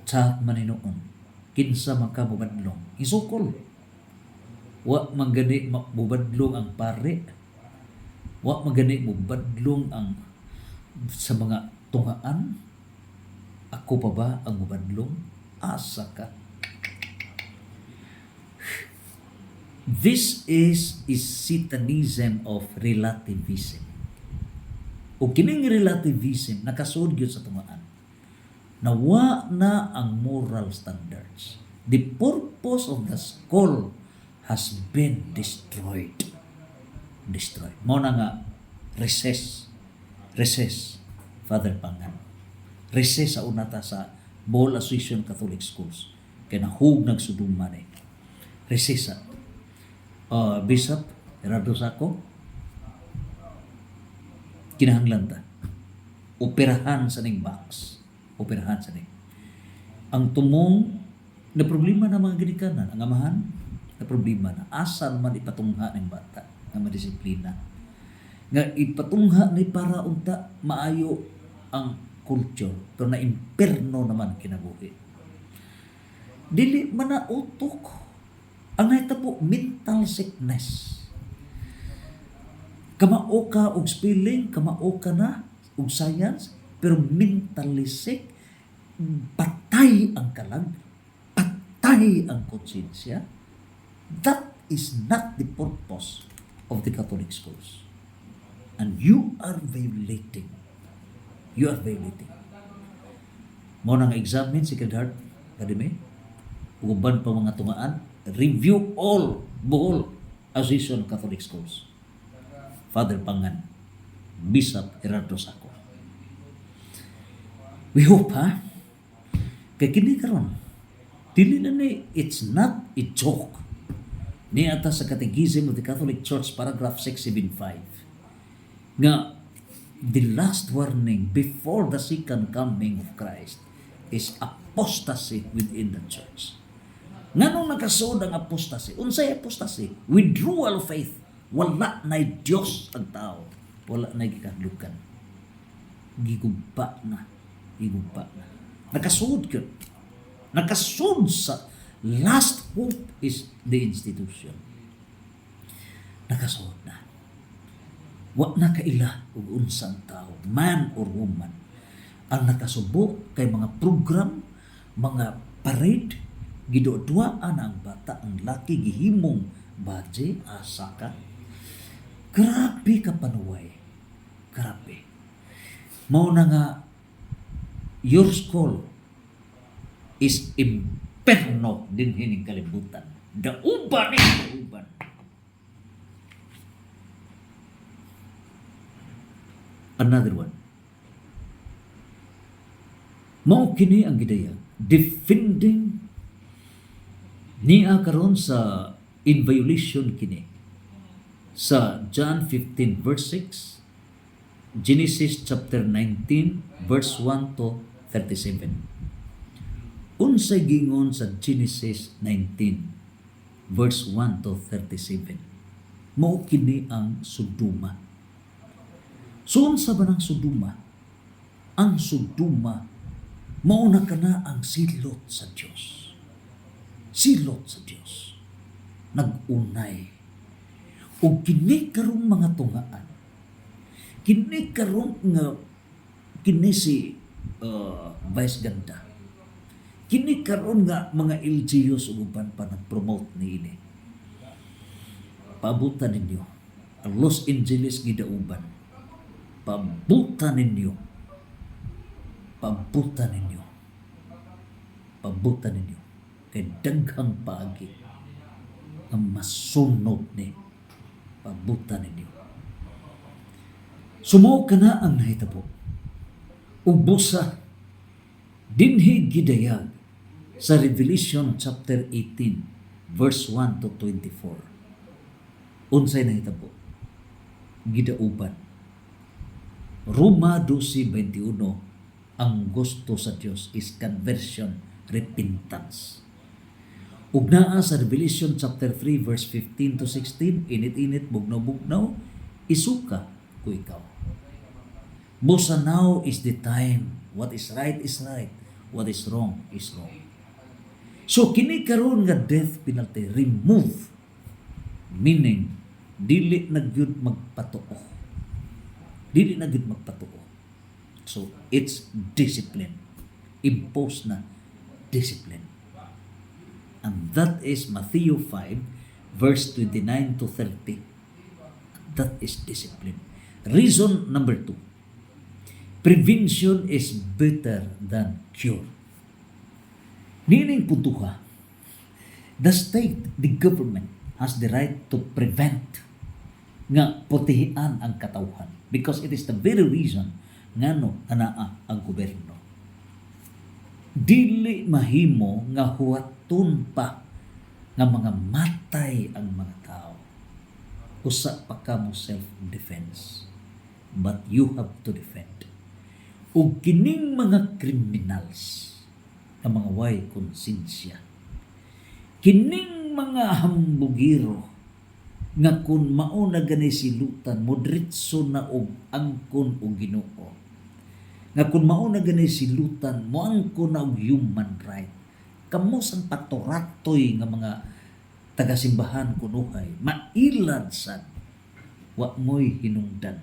chat maninoon. Kinsa makabubadlong. Isukol. Wa magani mabubadlong ang pare. Wa magani mubadlong ang sa mga tungaan. Ako pa ba ang mubadlong? Asa ka? This is Satanism of relativism. O kining relativism nakasud gyud sa tungaan. Nawa na ang moral standards. The purpose of the school has been destroyed. Destroyed. Mo na nga recess, Father Pangan. Recess sa unata sa Bohol Association Catholic Schools. Kaya nahug nagsuduman eh. Recess sa Bishop Gerardo Sako. Kinahanglan ta. Operahan sa ning box. Operahan sa ning. Ang tumong na problema na mga ginikanan, ang amahan, na problema na asan man ipatungha ng bata nga madisiplina nga ipatungha ni para unta maayo ang culture pero na imperno naman kinabuhi dili man na utok ang nahitabo mental sickness kamao ka og spelling kamao ka na og science pero mentally sick patay ang kalag patay ang konsensya. That is not the purpose of the Catholic schools. And you are violating. You are violating. Mo nang examine si Secret Academy. Uban pa mga tungaan. Review all Bohol Association Catholic Schools. Father Pangan. Bishop Gerardo Sako. We hope kaya kini karon. Dili na ni, it's not a joke. Ni ata sa Catechism of the Catholic Church, paragraph 675, nga the last warning before the second coming of Christ is apostasy within the church. Nganong nakasud ang apostasy? Unsay apostasy? Withdrawal of faith. Wala na Diyos ang tao. Wala na gikadlukan. Gigugpa na. Nakasud ka. Nakasud sa last hope is the institution. Nakasuot na. Wa na kaila ug unsa ang tao, man or woman. Ang nakasubo kay mga program, mga parade, giduduaan ang bata, ang laki gihimong badge, asa ka. Grabe ka panuway. Grabe. Mao na nga your school is imperno din hining kalibutan. Dauban ni dauban. Another one. Mao kini ang gidaya defending niya karon sa in violation kini sa John 15 verse 6, Genesis chapter 19 verse 1 to 37. Unsay gingon sa Genesis 19 verse 1 to 37. Mao kini ang Sodoma. So unsa ba ng Sodoma? Ang Sodoma mao na kana ang silot sa Dios. Silot sa Dios. Nagunay. O kini karong mga tungaan. Kini karong nga kini si Vice Ganda. Kini karon nga mga LGUs uban pa nag-promote niini. Paabutan ninyo ang Los Angeles gidauban. Paabutan ninyo. Paabutan ninyo. Paabutan ninyo. Kay daghang paagi ang masunod ni. Paabutan ninyo. Sumo ka na ang nahitabo. Ubusa dinhi gidayag sa Revelation chapter 18 verse 1 to 24. Unsay nahitabo? Gidauban. Roma 12:21, ang gusto sa Dios is conversion, repentance. Ug naa sa Revelation chapter 3 verse 15 to 16, init-init, bugnaw-bugnaw, isuka ko ikaw. Busa now is the time. What is right is right. What is wrong is wrong. So kini karon nga death penalty remove, meaning dili na gyud magpatuo. Dili na gyud magpatuo. So it's discipline. Impose na discipline. And that is Matthew 5 verse 29 to 30. That is discipline. Reason number 2. Prevention is better than cure. Meaning puntuha, the state, the government has the right to prevent nga protehian ang katawhan because it is the very reason nga no anaa ang gobyerno. Dili mahimo nga huwaton pa nga mga matay ang mga tao. Usa pa ka mo self-defense. But you have to defend. O kining mga criminals na mga way konsensya, kining mga hambugiro nga kung mauna gani silutan modritso na og angkon o Ginoo, nga kung mauna gani silutan mo angkon na og human right, kamo sang paturatoy nga mga tagasimbahan kunuhay mailad sad wa moy hinungdan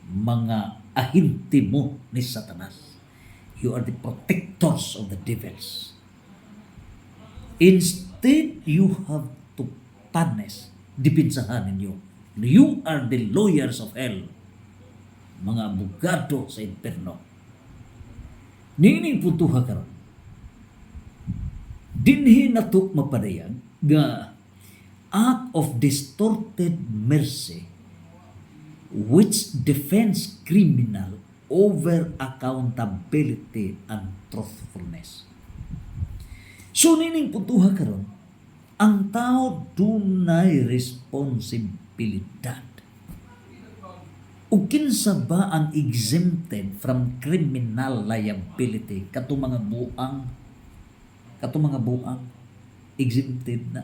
mga ahinti mo ni Satanas. You are the protectors of the devils. Instead, you have to punish, dipinsahan ninyo. You are the lawyers of hell. Mga abogado sa impierno. Nining putuha karon. Dinhi nato mapadayag nga act of distorted mercy which defends criminal over accountability and truthfulness. So nining putuha karon, ang tao dunay responsibilidad. Ug kinsa ba ang exempted from criminal liability? Katong mga buang exempted na.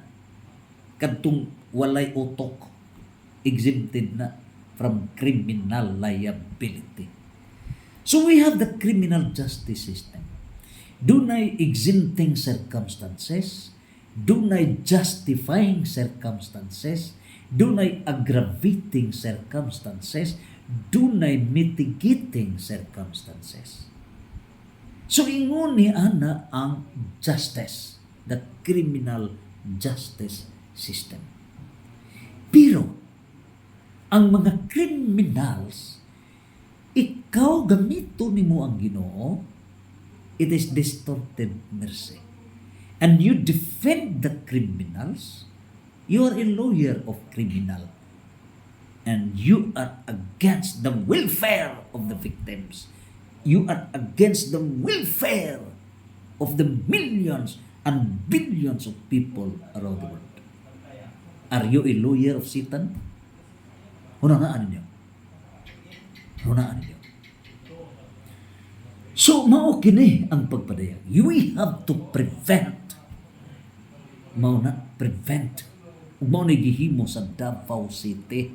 Katong walay utok exempted na from criminal liability. So we have the criminal justice system. Dunay exempting circumstances, dunay justifying circumstances, dunay aggravating circumstances, dunay mitigating circumstances. So ingon ni ana ang justice, the criminal justice system. Pero ang mga criminals, ikaw gamito nimo ang Ginoo, it is distorted mercy. And you defend the criminals, you are a lawyer of criminal. and you are against the welfare of the victims. You are against the welfare of the millions and billions of people around the world. Are you a lawyer of Satan? Hunanaan ninyo. Hunanaan ninyo. So, mao kini ang pagpadayag. We have to prevent. Mao na, prevent. Mao na gihimo sa Davao City.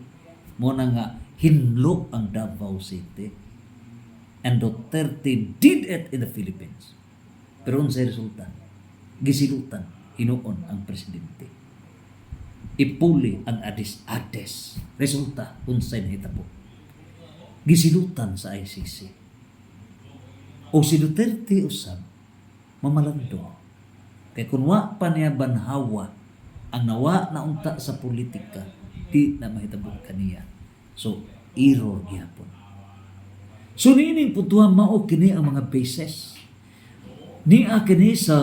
Mao na nga, hinlo ang Davao City. And Duterte did it in the Philippines. Pero unsay resulta? Gisilutan, hinuon ang presidente. Ipuli ang adis-ades. Resulta, unsay nahitabo. Gisilutan sa ICC. O si Duterte usab, mamalando. Kaya kung wa pa niya banhawa, ang nawa na unta sa politika, di na mahitabo kaniya. So, error gyapon. So, nining putuhan mao kini ang mga bases. Niya kini sa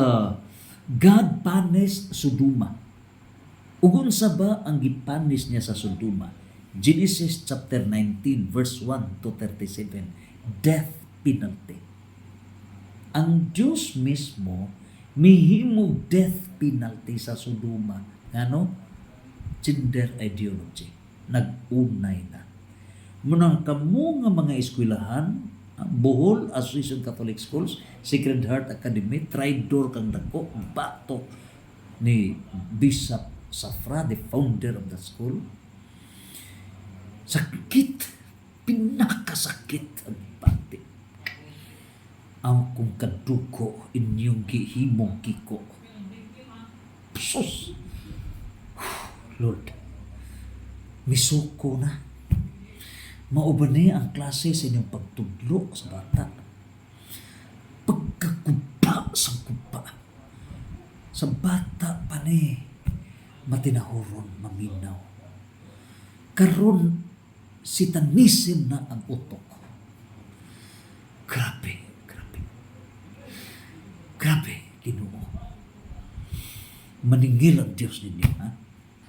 God punished Sodoma. Ugon sa ba ang gipanis niya sa Sodoma? Genesis chapter 19 verse 1 to 37. Death penalty. Ang Diyos mismo mihimog death penalty sa Sodoma. Ano? Gender ideology. Nag-unay na. Munang kamo nga mga eskwelahan, Bohol Association Catholic Schools, Sacred Heart Academy, Tridor kang dako, batok ni Bishop Safra, the founder of the school. Sakit, pinakasakit ang pati. Ang kung kaduko inyong gihimong kiko. Sus! Lord, misuko na. Maubani ang klase sa inyong pagtudlo sa bata. Pagkakupa sa kupa. Sa bata pa ni matinahuron, maminaw. Karon satanism na ang utok. Grabe. Grabe, Ginoo. Maningil ang Diyos ninyo, ha?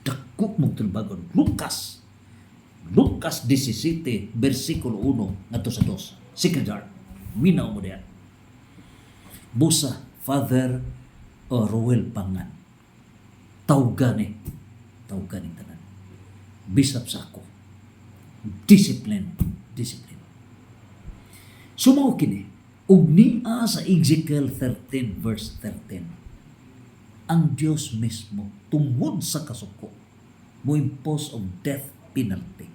Dakok mong tulbagon. Lucas 17, versikulo 1, ngadto sa 2. Secret Heart. Minaw mo diyan. Busa, Father Roel Pangan. Tawgan tanan. Bishop Sako. Discipline. Sumaw kini. Ug niya sa Ezekiel 13 verse 13, ang Diyos mismo tungod sa kasuko mo impose of death penalty.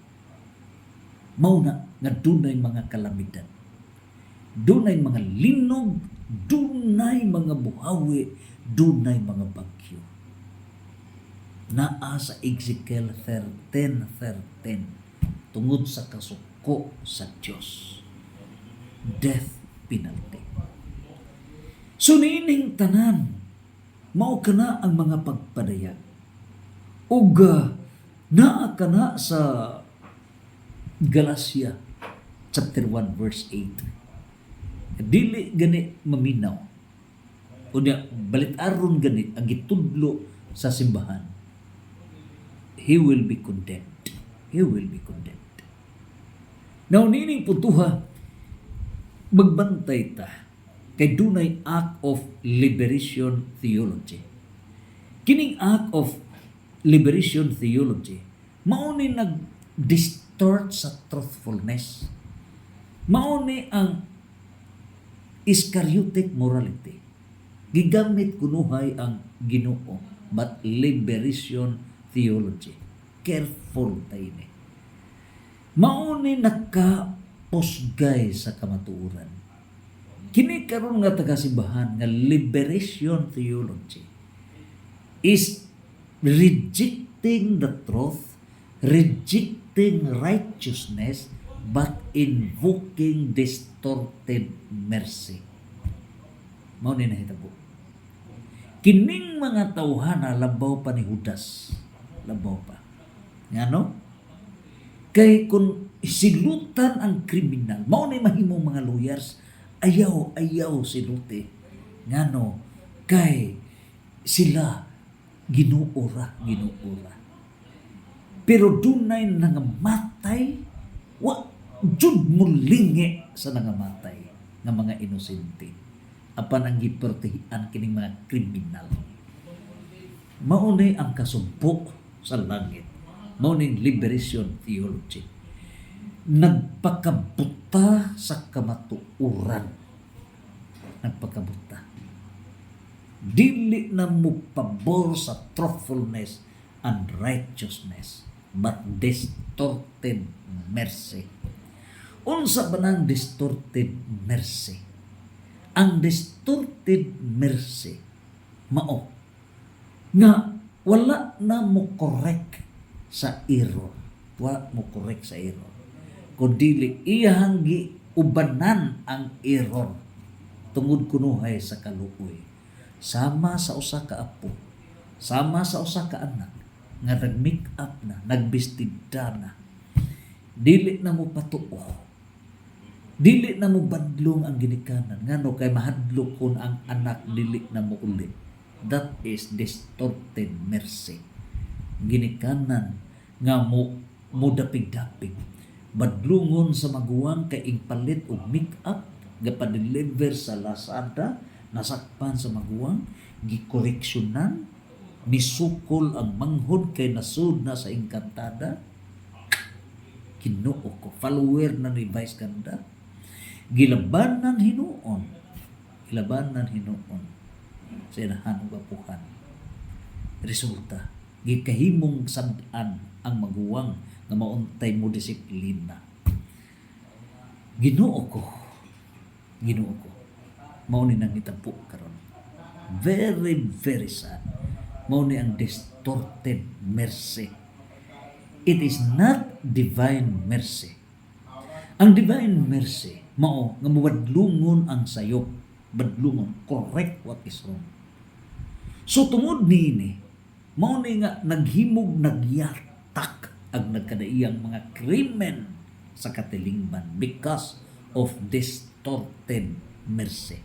Mauna nga dunay mga kalamidad, dunay mga linog, dunay mga buhawi, dunay mga bagyo. Naa sa Ezekiel 13:13 tungod sa kasuko sa Diyos. Death penalty. So nining tanan, mao kana ang mga pagpadayag. Ug naa kana sa Galatia chapter 1 verse 8. Dili gani maminaw. Unya balit-aron gani ang gitudlo sa simbahan. He will be condemned. Now nining putuha, magbantay ta kay dunay act of liberation theology. Kining act of liberation theology mao ni nag-distort sa truthfulness. Mao ni ang Iscariotic morality. Gigamit kunuhay ang Ginoo, but liberation theology. Careful tayo ni. Mao ni posgay sa kamatuoran. Kini karon nga taga-simbahan nga liberation theology is rejecting the truth, rejecting righteousness, but invoking distorted mercy. Mao ni nahitabo. Kining mga tawhana labaw pa ni Judas. Labaw pa. Ngano? Kay kung silutan ang kriminal, mao na mahimong mga lawyers, ayaw siluti. Ngano? Kay sila ginuora. Pero dunay nangamat nangamatay, wa jud mulingi sa nangamatay nga mga inosente. Apan ang gipertihan kining mga kriminal. Maunay ang kasumpo sa langit. Maunay liberation theology. Nagpakabuta sa kamatuuran. Nagpakabuta. Dili na mo pabor sa truthfulness and righteousness, but distorted mercy. Unsa ba nang distorted mercy? Ang distorted mercy mao nga wala na mo correct sa error. Wala mo correct sa error. Kundi iyang giubanan ang error tungod kunuhay sa kaluoy. Sama sa usa ka apo, sama sa usa ka anak nga nag-make up na, nagbistida na. Dili na mo patuo. Dili na mo badlong ang ginikanan ngano kay mahadlok kun ang anak dili na mo ulit. That is distorted mercy. Ginikanan nga mo dapig-dapig. Badlungon sa maguwang kay igpalit og make-up gapadeliver sa Lazada, nasakpan sa maguwang, gikoreksyonan, misukol ang manghod kay nasud na sa Encantada. Kinuo ko, follower na ni Vice Ganda. Gilabanan hinuon. Gilabanan hinuon. Sa inahan o gapuhan. Resulta, gikahimong sabdan ang maguwang na mauntay mo disiplina. Ginoo ko. Mao ni nang itampo karon. Very, very sad. Mao ni ang distorted mercy. It is not divine mercy. Ang divine mercy mao nga mabadlungon ang sayop, badlungon, correct what is wrong. So tungod niini, mao ni nga naghimog nagyatak ang nagkadaiyang mga krimen sa katilingban because of distorted mercy.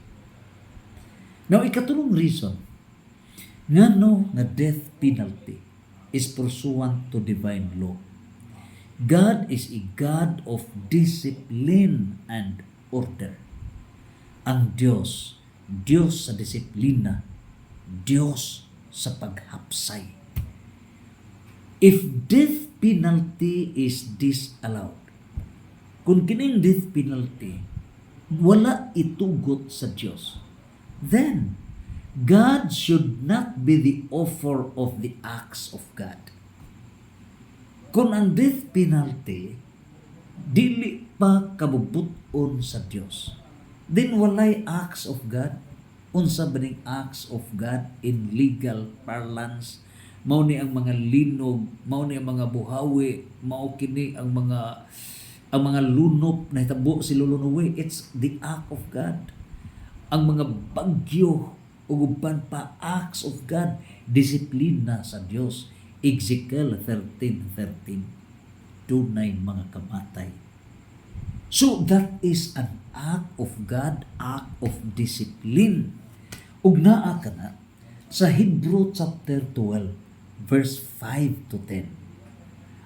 Now, ikatulong reason ngano nga death penalty is pursuant to divine law. God is a God of discipline and order. Ang Diyos sa disiplina, Diyos sa paghapsay. If death penalty is disallowed, kung kining death penalty wala itugot sa Diyos, then God should not be the author of the acts of God. Kung ang death penalty dili pa kabubuton sa Diyos, then walay acts of God. Unsa ba ning acts of God in legal parlance? Mao ni ang mga linog, mao ni ang mga buhawi, mao kini ang mga lunop na hitabo si lulunuwi. It's the act of God. Ang mga bagyo ug uban pa acts of God, disiplina sa Dios. Ezekiel 13:13, dunay mga kamatay. So that is an act of God, act of discipline. Ug naa kana sa Hebrew chapter 12 verse 5 to 10.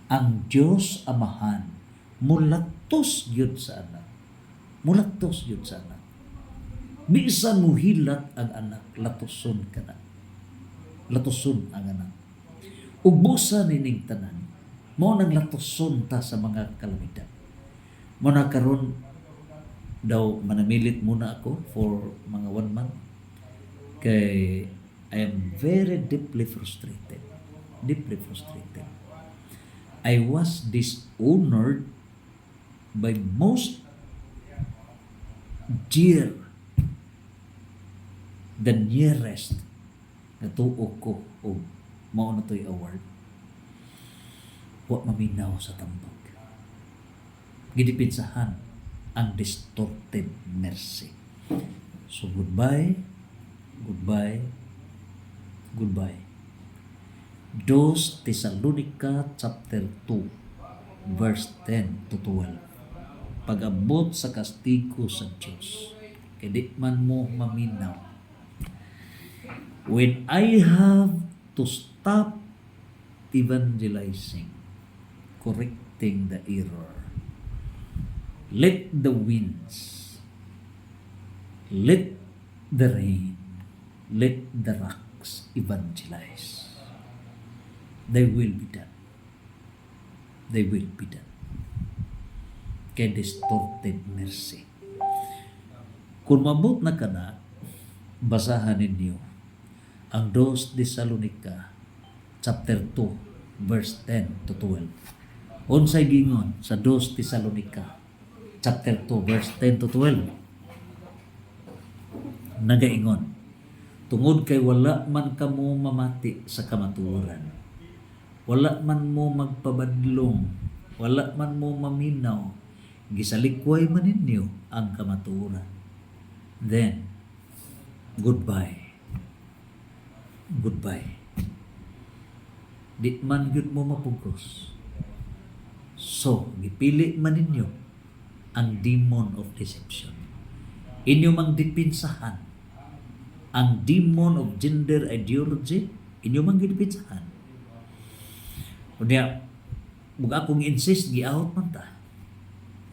Ang Dios Amahan mulatos gyud sa anak. Mulatos gyud sa anak. Bisan muhilat ang anak, latoson kana. Latoson ang anak. Ug busa nining tanan, mao nang latoson ta sa mga kalamidad. Mao na karon daw manamilit muna ako for mga 1 month kay I am very deeply frustrated. Deeply frustrated. I was dishonored by most dear, the nearest na tuo ko o mao na to'y award. Wa maminaw sa tambag. Gidipinsahan ang distorted mercy. So goodbye. 2 Tesalonica chapter 2 verse 10 to 12. Pag-abot sa kastigo sa Diyos, kay di man mo maminaw. When I have to stop evangelizing, correct correcting the error. Let the winds, let the rain, let the rocks evangelize. They will be done. They will be done. Kay distorted mercy. Kung mabot na kana, basahan ninyo ang 2 Thessalonica chapter 2 verse 10 to 12. Unsay gingon sa 2 Thessalonica chapter 2 verse 10 to 12? Nagaingon, tungod kay wala man kamo mamati sa kamatuoran, wala man mo magpabadlong, wala man mo maminaw, gisalikway man ninyo ang kamatuoran. Then, goodbye. Goodbye. Di man yun mo mapugos. So, gipili man ninyo ang demon of deception. Inyo mang dipinsahan ang demon of gender ideology, inyo mang gidipinsahan. Kunya, kung akong insist, gi-out man ta.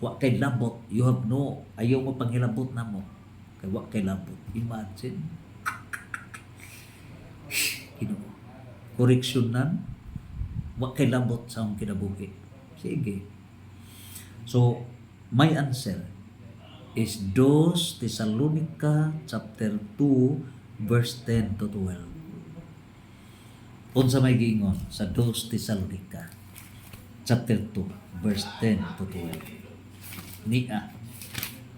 Wa kay labot, you have no, ayaw mo panghilabot na mo. Kay wa kay labot. Imagine. Correction nan, wa kay labot sa akong kinabuhi. Sige. So, my answer is 2 Thessalonica chapter 2 verse 10 to 12. Unsa may giingon sa 2 Thessalonica chapter 2 verse 10 to 12. Nia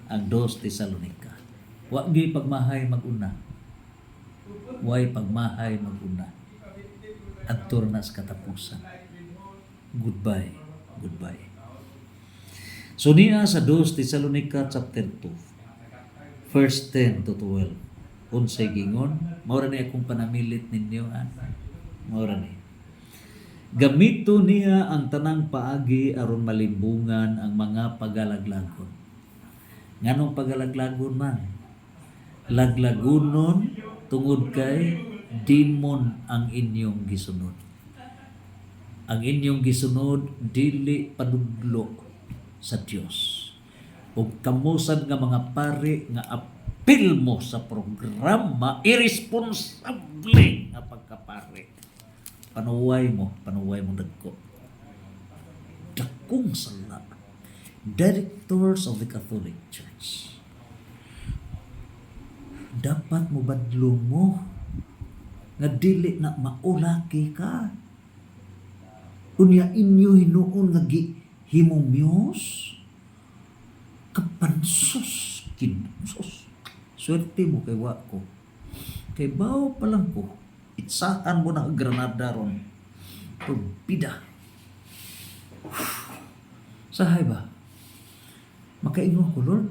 ang 2 Thessalonica. Wa gyud pagmahay maguna. Way pagmahay maguna. Adto na sa katapusan. Goodbye. Goodbye. So niya sa 2 Thessalonica chapter 2 verse 10 to 12. Unsay gingon? Mao ra ni akong panamilit ninyo ha. Mao ra ni. Gamito niya ang tanang paagi aron malimbungan ang mga pagalaglagon. Nganong pagalaglagon man? Laglagonon tungod kay demon ang inyong gisunod. Ang inyong gisunod dili panudlo sa Dios. Ug kamusan nga mga pari nga apil mo sa programa irresponsable nga pagkapari. Panuway mo dagko. Dakong sala. Directors of the Catholic Church. Dapat mo badlong mo nga dili na maulaki ka. Unya inyo hinuon nga himumyos kapansos kinsos. Swerte mo kay wa ko. Kay bao pa lang ko. Itsahan mo na ang granada ron. Pabida. Sahay ba? Makaingon ko, Lord.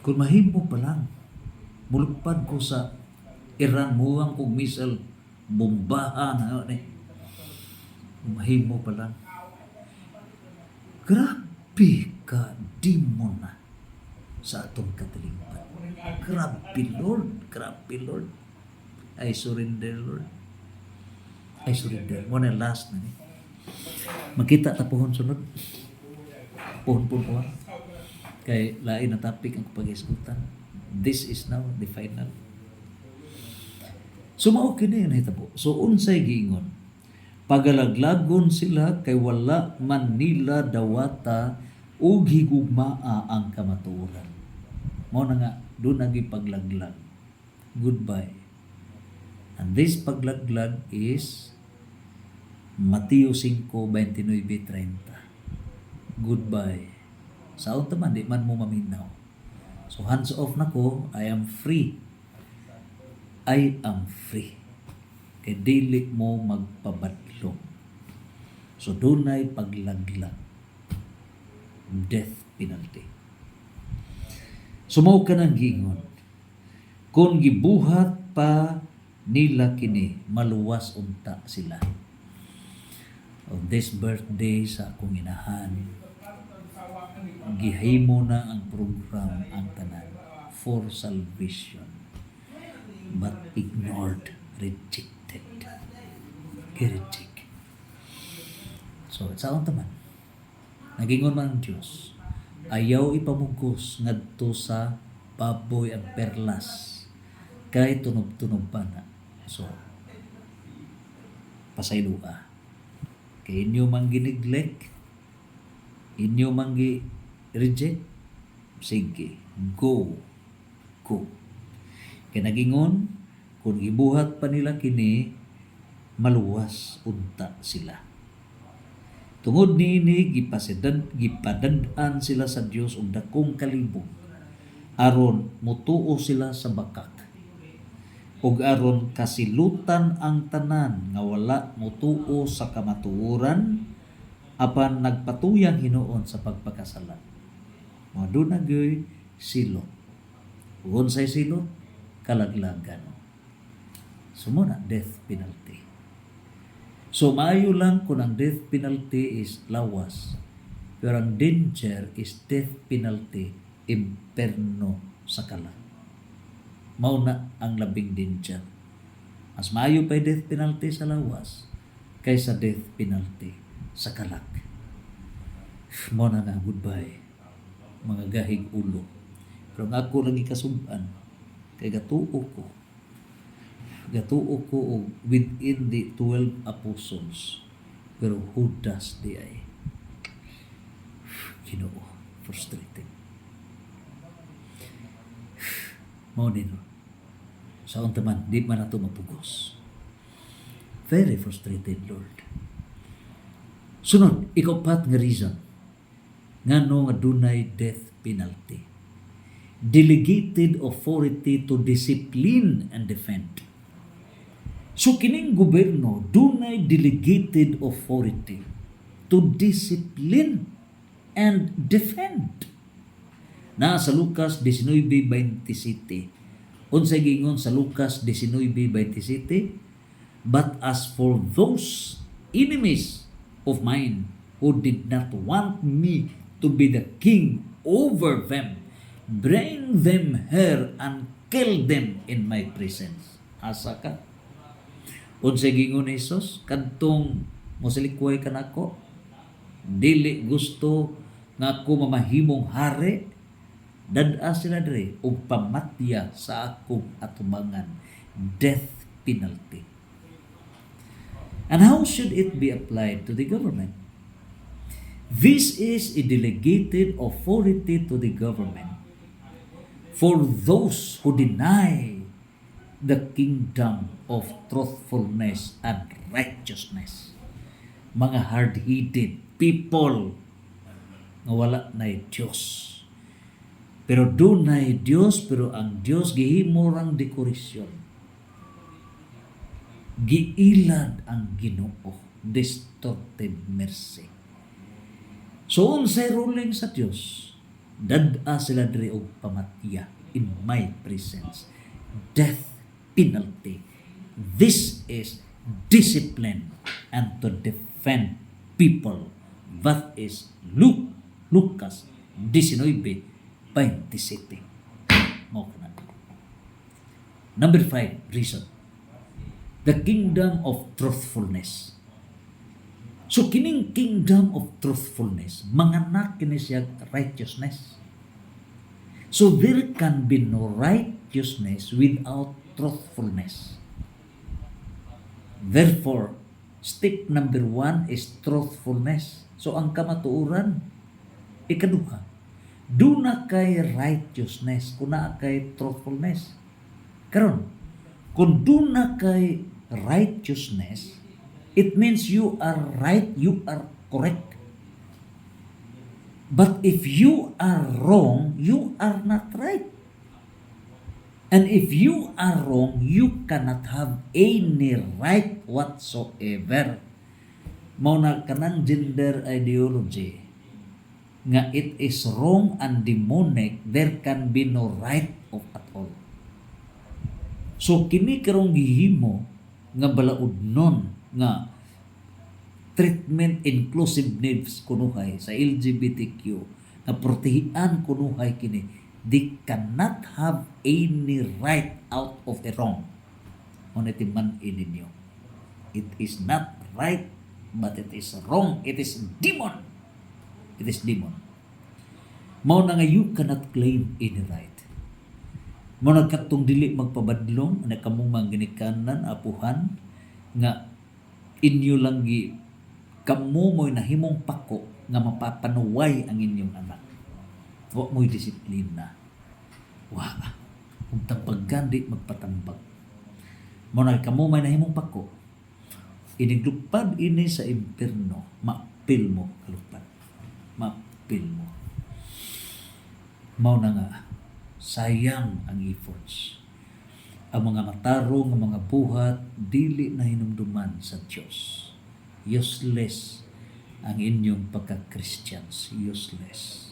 Kung mahimo pa lang, mulupad ko sa Iran, muwang kong missile, bombahan, kung mahimo pa lang. Grabe ka, demon na sa atong katalingpan. Grabe, Lord. Grabe, Lord. I surrender, Lord. I surrender. Muna last na ni. Makita tapuhon sunod. Puhon. Kay lain na topic ang pag-iskutan. This is now the final. So mao kini ang hitabo. So unsay giingon? Pagalaglagon sila kay wala man nila dawata ug higugmaa ang kamatuoran. Mao na nga doon nagi paglaglag. Goodbye. And this paglaglag is Mateo 5:29-30. Goodbye. Sa unta man, di man mo maminaw. So hands off na ko, I am free. I am free. Kay dili mo magpabadlong. So dunay paglaglag. Death penalty. Sumaw ka ng giingon. Kung gibuhat pa nila kini, maluwas unta sila. On this birthday sa akong inahan, gihimo na ang program ang tanan for salvation, but ignored, rejected. So So, saon taman, nagingon man ang Dios, ayaw ipamugos ngadto sa baboy ang perlas kay tunog-tunog pa na. So, pasaylua. Kay inyo man gineglect, inyo man reject, sige, go. Kay nagingon, kung ibuhat pa nila kini, maluwas unta sila. Tungod niini gipadad-an sila sa Dios og dakong kalibog aron mutuo sila sa bakak. Ug aron kasilutan ang tanan nga wala mutuo sa kamatuoran apan nagpatuyang hinuon sa pagpakasala. Mao na gyud silot. Ug unsay silot? Kalaglagan. Sumuna death penalty. So maayo lang kung ang death penalty is lawas. Pero ang danger is death penalty, imperno sa kalag. Mao na ang labing danger. Mas maayo pa death penalty sa lawas kaysa death penalty sa kalag. Mao na nga, goodbye mga gahig ulo. Pero nga ako lagi kasubaan kay gatuo ko within the 12 apostles, pero who does di ay Ginoo, frustrated. Mao din sa taman, di man nato mapugos. Very frustrated, Lord. Sunod, ikapat nga reason ngano nga dunay death penalty: delegated authority to discipline and defend. So kining gobyerno dunay delegated authority to discipline and defend. Na sa Lucas 19:27, unsay gingon sa Lucas 19:27? But as for those enemies of mine who did not want me to be the king over them, bring them here and kill them in my presence. Asa ka? Unsay gingon ni Jesus, kadtong mosalikuay kanako, dili gusto nga ako mamahimong hari, dad-a sila diri og pamatya sa akong atubangan, death penalty. And how should it be applied to the government? This is a delegated authority to the government for those who deny the kingdom of truthfulness and righteousness. Mga hard-headed people nga wala na Diyos. Pero dunay Diyos, pero ang Diyos gihimo rang dekorasyon. Giilad ang Ginoo, distorted mercy. So unsay ruling sa Diyos, dad-a sila diri og pamatya in my presence, death penalty. This is discipline and to defend people. That is Lucas 19:27. Number 5 reason, the kingdom of truthfulness. So kining kingdom of truthfulness, manganak kini siya righteousness. So there can be no righteousness without truthfulness. Therefore, step number 1 is truthfulness. So ang kamatuoran, ikaduha, duna kay righteousness, kuna kay truthfulness. Karon, kung duna kay righteousness, it means you are right, you are correct. But if you are wrong, you are not right. And if you are wrong, you cannot have any right whatsoever. Mao na kanang gender ideology nga it is wrong and demonic, there can be no right of at all. So kini karong gihimo nga balaudnon nga treatment inclusive needs kunuhay sa LGBTQ na protehian kunuhay kini, they cannot have any right out of the wrong. Uniti man ininyo, it is not right but it is wrong. It is demon. It is demon. Mao na nga you cannot claim any right. Mao na katong dili magpabadlong na kamong mga ginikanan apuhan nga inyo lang gi kamo mo'y nahimong pako nga mapapanuway ang inyong anak. Wa mo'y disiplina. Wa. Kung tampagandi magpatambag. Mao na kamo may nahimong pako. Iniglupad ini sa impierno, mapil mo kalupad. Mapil mo. Mao na nga sayang ang efforts. Ang mga matarong, ang mga buhat dili na hinumduman sa Dios. Useless ang inyong pagka-Christians. Useless.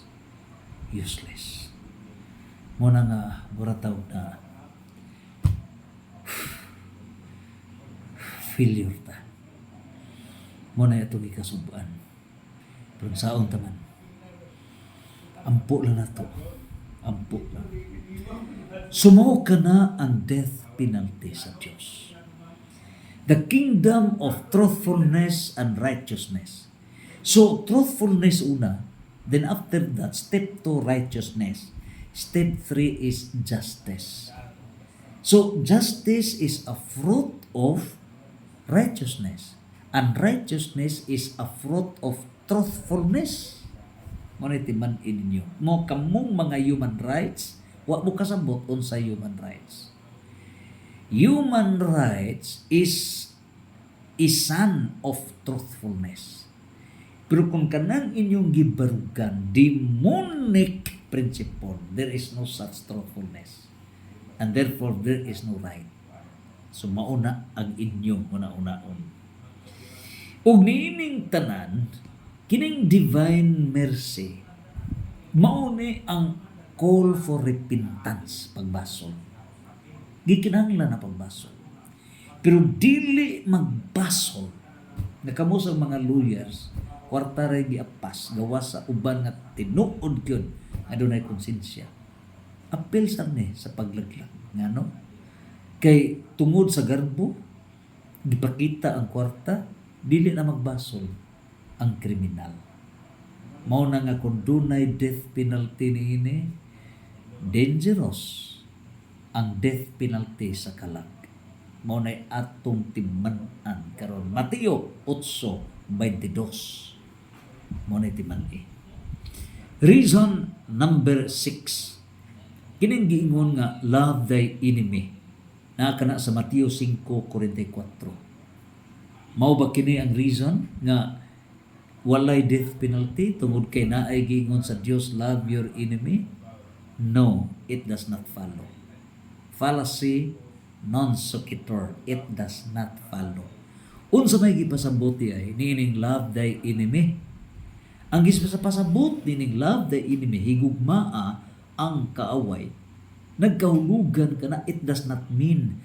Useless. Mao na nga burataw na failure ta. Mo na itong ikasubuan. Pero saon taman. Ampo lang na to. Ampo lang. Sumuo ka na ang death penalty sa Diyos. The kingdom of truthfulness and righteousness. So, truthfulness una. Then after that, step 2, righteousness. Step 3 is justice. So, justice is a fruit of righteousness. And righteousness is a fruit of truthfulness. Manitiman inyo. Mo kamong mga human rights, wa mo kasabot unsa human rights. Human rights is isan of truthfulness. Pero kung kanang inyong gibarugan, demonic principle, there is no such truthfulness. And therefore, there is no right. So, mauna ang inyong una-unaon. Ug niining tanan, kining divine mercy, mauni ang call for repentance, pagbasol. Gikinahanglan na pagbasol. Pero dili magbasol. Nakamo sa mga lawyers, kwarta ray giapas, gawas sa uban nga tinuod gyud adunay konsensya. Apel sa ni sa paglaglag. Ngano? Kay tungod sa garbo, gipakita ang kwarta, dili na magbasol ang kriminal. Mao na nga kung dunay death penalty niini, dangerous ang death penalty sa kalag. Mao na atong timan-an karon. Mateo 8:22. Mao na timan-i. Reason number 6. Kining giingon nga love thy enemy. Na kana sa Mateo 5:44. Mao ba kini ang reason nga walay death penalty tungod kay naay giingon sa Dios love your enemy? No, it does not follow. Fallacy non sequitur, it does not follow. Unsa may gipasabuti ay niining love thy enemy. Ang gisapasabot niining love thy enemy higugmaa ang kaaway. Nagkahulugan ka na, it does not mean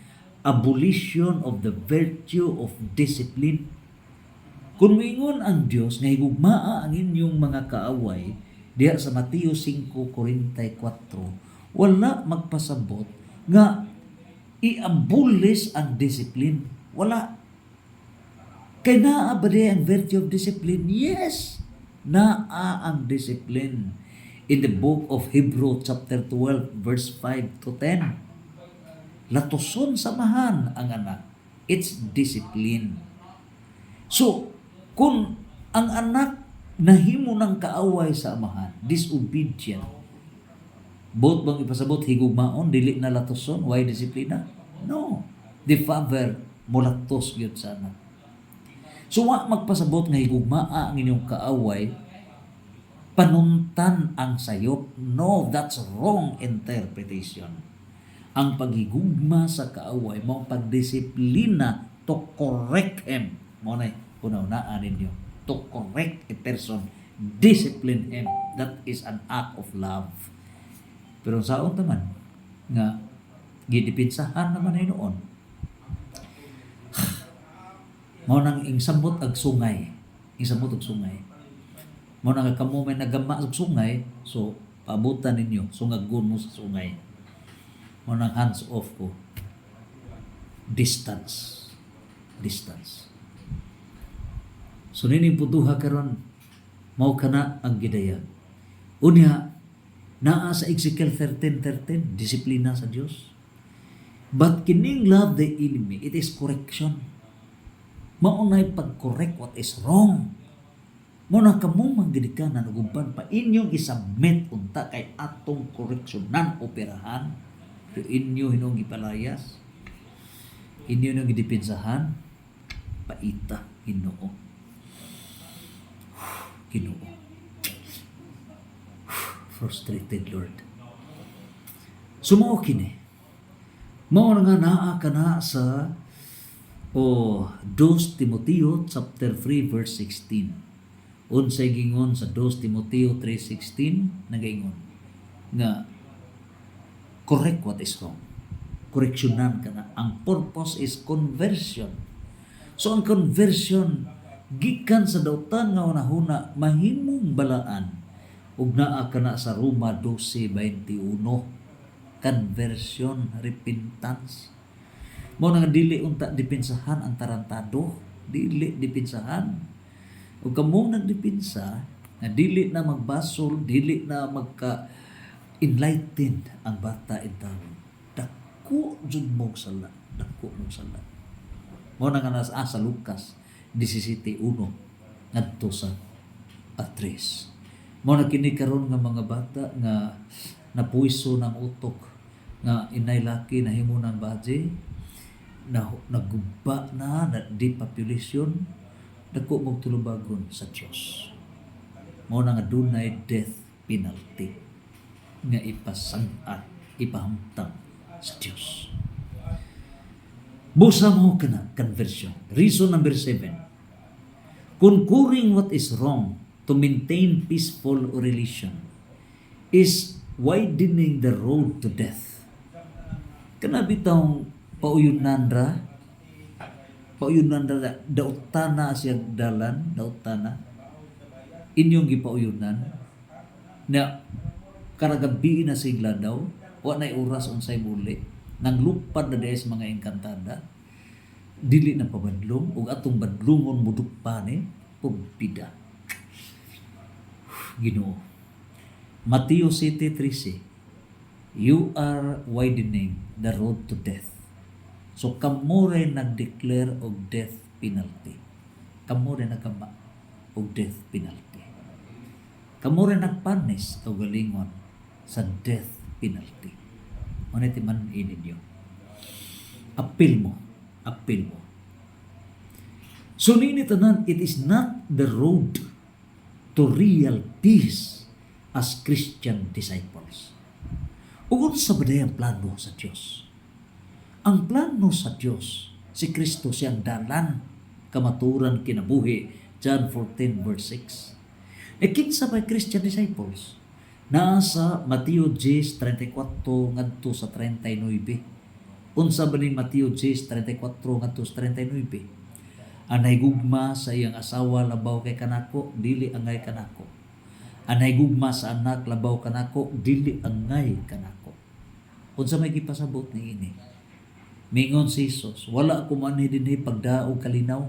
abolition of the virtue of discipline. Kung moingon ang Dios nga higugmaa ang inyong mga kaaway diha sa Mateo 5:44, wala magpasabot nga i-abolish ang discipline. Wala. Kay naa ba diha ang virtue of discipline? Yes. Naa ang discipline. In the book of Hebrew chapter 12 verse 5 to 10. Latoson samahan ang anak. It's discipline. So, kung ang anak nahimo ng kaaway sa amahan, disobedient, both bang ipasabot higugmaon, dili na latoson, why disiplina? No. The father mulatos gyud sa anak. So, wa magpasabot nga higugmaa ang inyong kaaway, panuntan ang sayop. No, that's wrong interpretation. Ang paghigugma sa kaaway, mao pagdisiplina to correct him. Mao na una-unaan ninyo. To correct a person, discipline him. That is an act of love. Pero saon naman nga gidipinsahan naman ay noon. Mao nang ingsambot ag sungay. Ingsambot ag sungay. Mao nang kamo may nagama sa sungay, so paabutan ninyo, sungaggon mo sa sungay. Mao nang hands off ko. Distance. So nining putuha karon mao kana ang gidayag. Unya naa sa Ezekiel 13:13 disiplina sa Dios. But kining love the enemy, it is correction. Maunay pag-correct what is wrong. Muna kamo manggidikanan ug uban pa inyong isubmit unta kay atong koreksyonan operahan. So inyo hinong gipalayas. Inyo nang gidipinsahan paita Ginoo. Ginoo. Frustrated Lord. Sumao kini. Mao nga naa kana sa 2 Timoteo chapter 3 verse 16. Unsay gingon sa 2 Timoteo 3:16 nagaingon nga correct what is wrong. Koreksyonan ka na. Ang purpose is conversion. So ang conversion gikan sa dautan nga unahuna mahimong balaan ug naa kana sa Roma 12:21. Conversion, repentance. Mo nga dili unta dipinsahan ang tarantado, dili dipinsahan. Ug kamo nagdipinsa nga dili na magbasol, dili na magka enlightened ang bata intawon. Dako jud mo sala, dako mo sala. Mo nga nasa sa Lucas 17:1 ngadto sa 3. Mo na kini karon nga mga bata nga napuiso ng utok nga inay laki na himo ng badge na nagguba na depopulation dako mong tulubagon sa Dios. Mao na nga dunay death penalty nga ipasang-at ipahamtang sa Dios. Busa mo kana conversion. Reason number 7. Conquering what is wrong to maintain peaceful relation is widening the road to death. Kana bitong pauyunan ra dautana siya dalan, dautana inyong gipauyunan na karagabi na sigla daw wa nay oras unsay muli nang lupad na des mga engkantada dili na pabadlong ug atong badlongon mudukpa ni pagpida. Ginoo. Mateo 7:13. You are widening the road to death. So kamo rin nag-declare og death penalty. Kamo rin nagkama og death penalty. Kamo rin nagpanis o galingon sa death penalty. Maniti man ininyo. Apil mo. So nini tanan, it is not the road to real peace as Christian disciples. Ug sa badayang plano sa Dios. Ang plano sa Dios, si Kristo siyang dalan kamaturan kinabuhi, John 14 verse 6. Kinsa may Christian disciples? Nasa Mateo 10:34 ngadto sa 39. Unsa ba ni Mateo 10:34 ngadto sa 39? Anay gugma sa iyang asawa labaw kay kanako, dili angay kanako. Anay gugma sa anak labaw kanako, dili angay kanako. Unsa may gipasabot ni ini? Mingon si Jesus, wala ako manhi dinhi pagdaog kalinaw.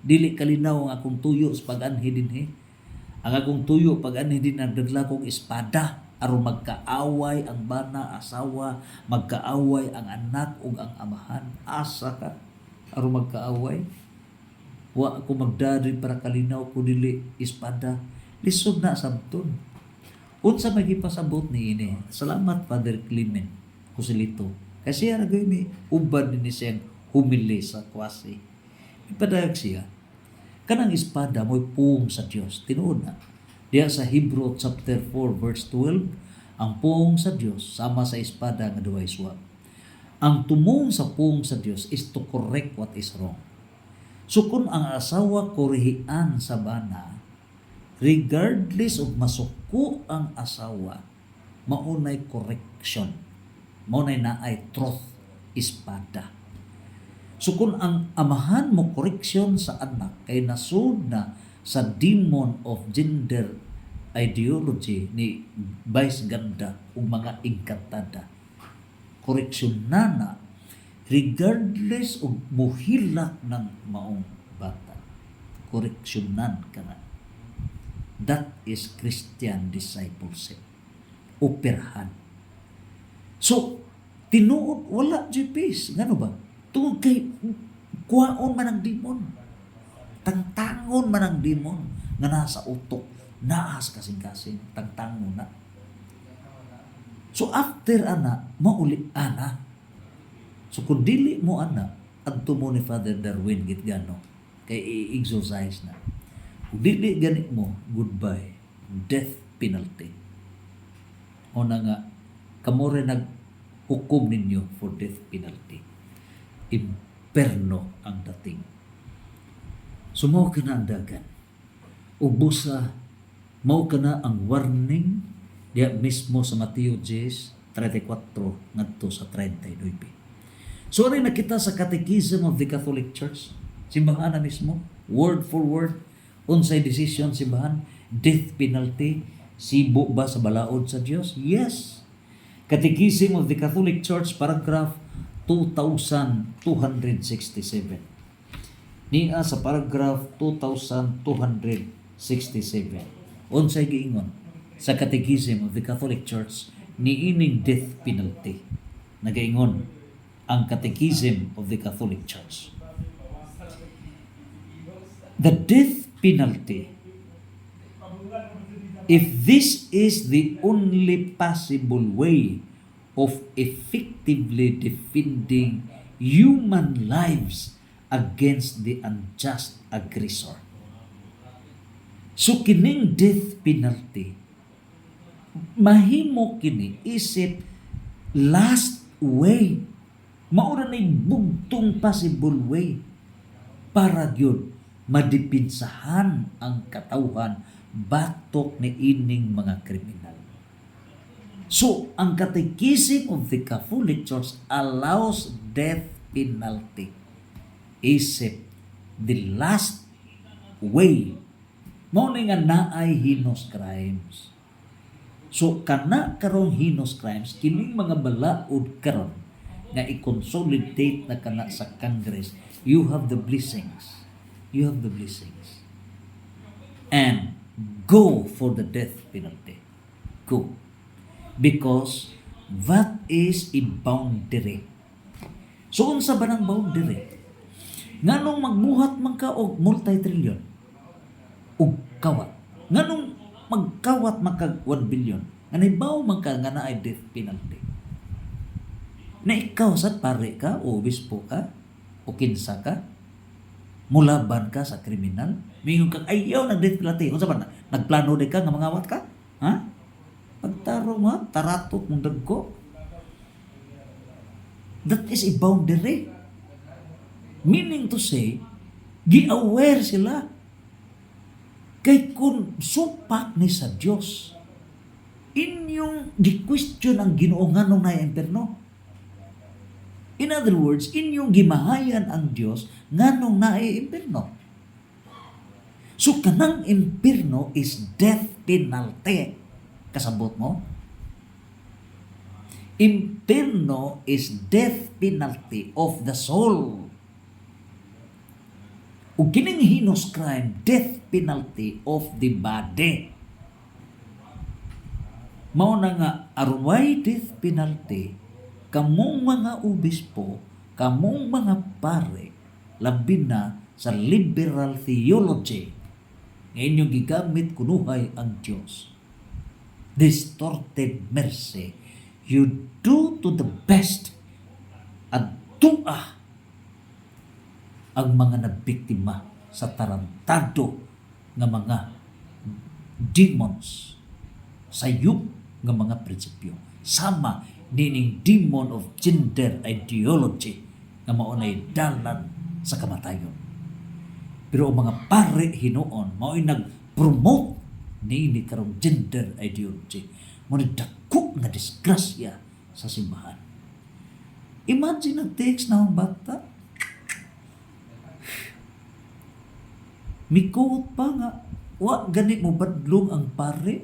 Dili kalinaw ang akong tuyo sa pag-anhi dinhi. Ang akong tuyo pag-anhi din ang dadla kong espada aron magkaaway ang bana asawa, magkaaway ang anak ug ang amahan. Asa ka aron magkaaway? Wa ako magdadri para kalinaw ko dili espada. Lisod na sabton. Unsa may gipasabot ni ini? Salamat Father Clement Joselito. Kasi aragay mi ubad ni siyang humili sa kwasi. Ipadayag siya. Kanang espada mo'y pung sa Dios. Tinuod na. Diya sa Hebrew chapter 4 verse 12, ang pung sa Dios sama sa espada nga duway swab. Ang tumong sa pung sa Dios is to correct what is wrong. So kung ang asawa korehian sa bana, regardless of masuko ang asawa, maunay correction. Maunay na ay truth, espada. So kung ang amahan mo correction sa anak kay nasud na sa demon of gender ideology ni vice ganda ug mga engkantada, correction na regardless og muhilak ng maong bata. koreksyonan ka na. That is Christian discipleship. Operahan. So, tinuod, wala GPs. Ngano ba? Tungod kay, kuhaon man ang demon. Tangtangon man ang demon nga nasa utok. Naas kasing-kasing. Tangtangon na. So, after ana, mauli ana. So, kung dili mo ana, adto mo ni Father Darwin Gitgano, kay i-exorcise na. Kung dili ganit mo, goodbye. Death penalty. O na nga, kamo rin naghukom ninyo for death penalty. Imperno ang dating. Sumaw ka na ang dagan. Ubusa, mao ka na ang warning diya mismo sa Mateo 10:34 ngadto sa 39. So rin nakita sa Catechism of the Catholic Church, simbahan na mismo, word for word, unsay decision simbahan, death penalty, sibo ba sa balaod sa Dios? Yes. Catechism of the Catholic Church, paragraph 2267. Niya sa paragraph 2267. Unsay giingon sa Catechism of the Catholic Church niining death penalty. Nagaingon ang Catechism of the Catholic Church. The death penalty, if this is the only possible way of effectively defending human lives against the unjust aggressor. So kining death penalty, mahimo kini isip last way. Maura na bugtong possible way para gyud madipinsahan ang katawhan batok ni ining mga kriminal. So, ang Catechism of the Catholic Church allows death penalty. Isip the last way. Mao ni nga naay heinous crimes. So, kana karong heinous crimes, kining mga balaod karon nga i-consolidate na kana sa Congress, you have the blessings. You have the blessings. And go for the death penalty. Go. Because that is a boundary. So, unsa ba ng boundary? Nganong magbuhat man ka og multi-trillion? Og kawat. Nganong magkawat man ka 1 billion? Nganibaw man ka nga naay death penalty. Na ikaw sa pare ka, o obispo ka, o kinsa ka, mulaban ka sa kriminal, mingon ka, ayaw nag-death penalty. Unsa ba na? Nagplano di ka nga mangawat ka? Ha? Pagtaro mo, taratok mong dagko. That is a boundary. Meaning to say, gi-aware sila. Kay kung supak ni sa Diyos, inyong gi-question ang Ginoo nganong na imperno. In other words, inyong gimahayan ang Diyos nganong na imperno. So kanang imperno is death penalty. Kasabot mo? Imperno is death penalty of the soul. Ug kining heinous crime, death penalty of the body. Mao na nga arway death penalty, kamong mga obispo, kamong mga pare, labi na sa liberal theology, nga inyong gigamit kunuhay ang Diyos. Distorted mercy, you do to the best at tuah ang mga nabiktima sa tarantado nga mga demons, sayop nga mga prinsipyo. Sama nining demon of gender ideology nga maunay dalan sa kamatayon. Pero ang mga pare hinuon mao'y nag-promote niini karong gender ideology. Mao'y dako nga disgrasya sa simbahan. Imagine ang text na ang bata. Mikuot pa nga, wa ganit mo badlong ang pare.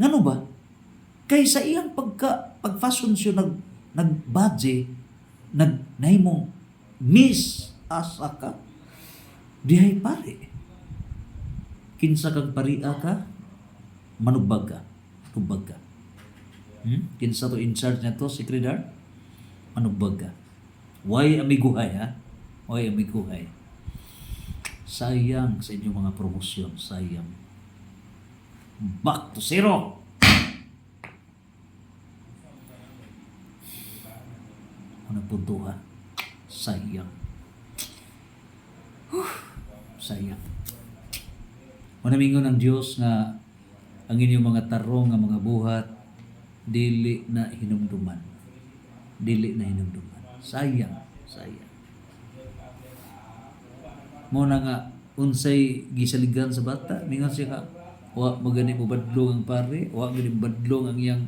Ngano ba? Kay sa iyang pag-fashion siya nagbadje, nahimong miss asa ka. Dihay pare. Kinsa kang paria ka, manubag ka. Manubag ka. Kinsa to in charge na to, sekretary? Manubag ka. Why amiguhay ha? Why amiguhay? Sayang sa inyong mga promosyon. Sayang. Back to zero. Ano punto ha? Sayang. Sayang. Manamingon ng Diyos nga ang inyong mga tarong nga mga buhat dili na hinumduman. Dili na hinumduman. Sayang. Sayang. Mo na nga unsay gisaligan sa bata, mingon siya ka, wa magani mo badlong ang pare, wa gani mo badlong ang iyang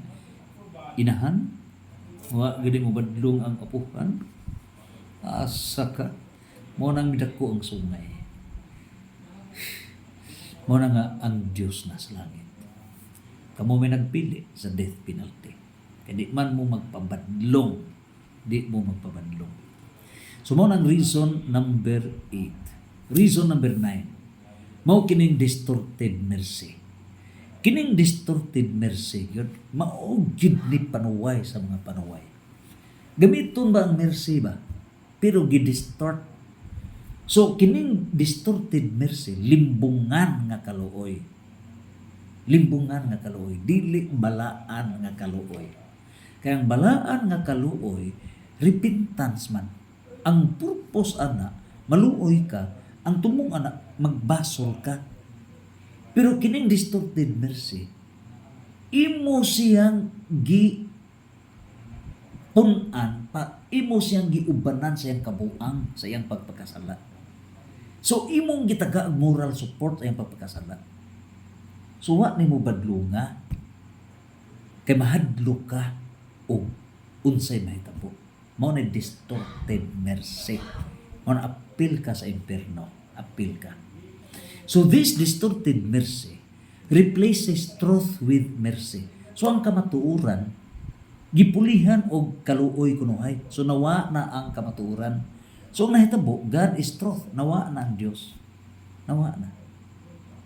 inahan, wa gani mo badlong ang apuhan. Asa ka, mo nang midako ang sungay. Mo na nga ang Diyos na sa langit. Kamo may nagpili sa death penalty. Kaya di man mo magpabadlong. Di mo magpabadlong. So mo nang reason number 8. Reason number 9. Mao kining distorted mercy. Kining distorted mercy, yun, maugid ni panuway sa mga panuway. Gamiton ba ang mercy ba? Pero gidistort. So, kining distorted mercy, limbungan nga kaluoy. Limbungan nga kaluoy. Dili balaan nga kaluoy. Kaya ang balaan nga kaluoy, repentance man. Ang purpose ana, maluoy ka, ang tumong ana, magbasol ka. Pero kining distorted mercy, imo siyang punan pa, imo siyang giubanan sa iyang kabuang sa iyang pagpakasala. So imong gitaga ang moral support sa iyang pagpakasala. So wa nimo badlunga kay mahadlo ka o unsay mahitabo. Mao na distorted mercy. Mao na appeal ka sa impierno, appeal ka. So this distorted mercy replaces truth with mercy. So ang kamatuoran gipulihan og kaluoy kunuhay. So nawa na ang kamatuoran. So ang nahitabo, God is truth. Nawa na ang Dios. Nawa na.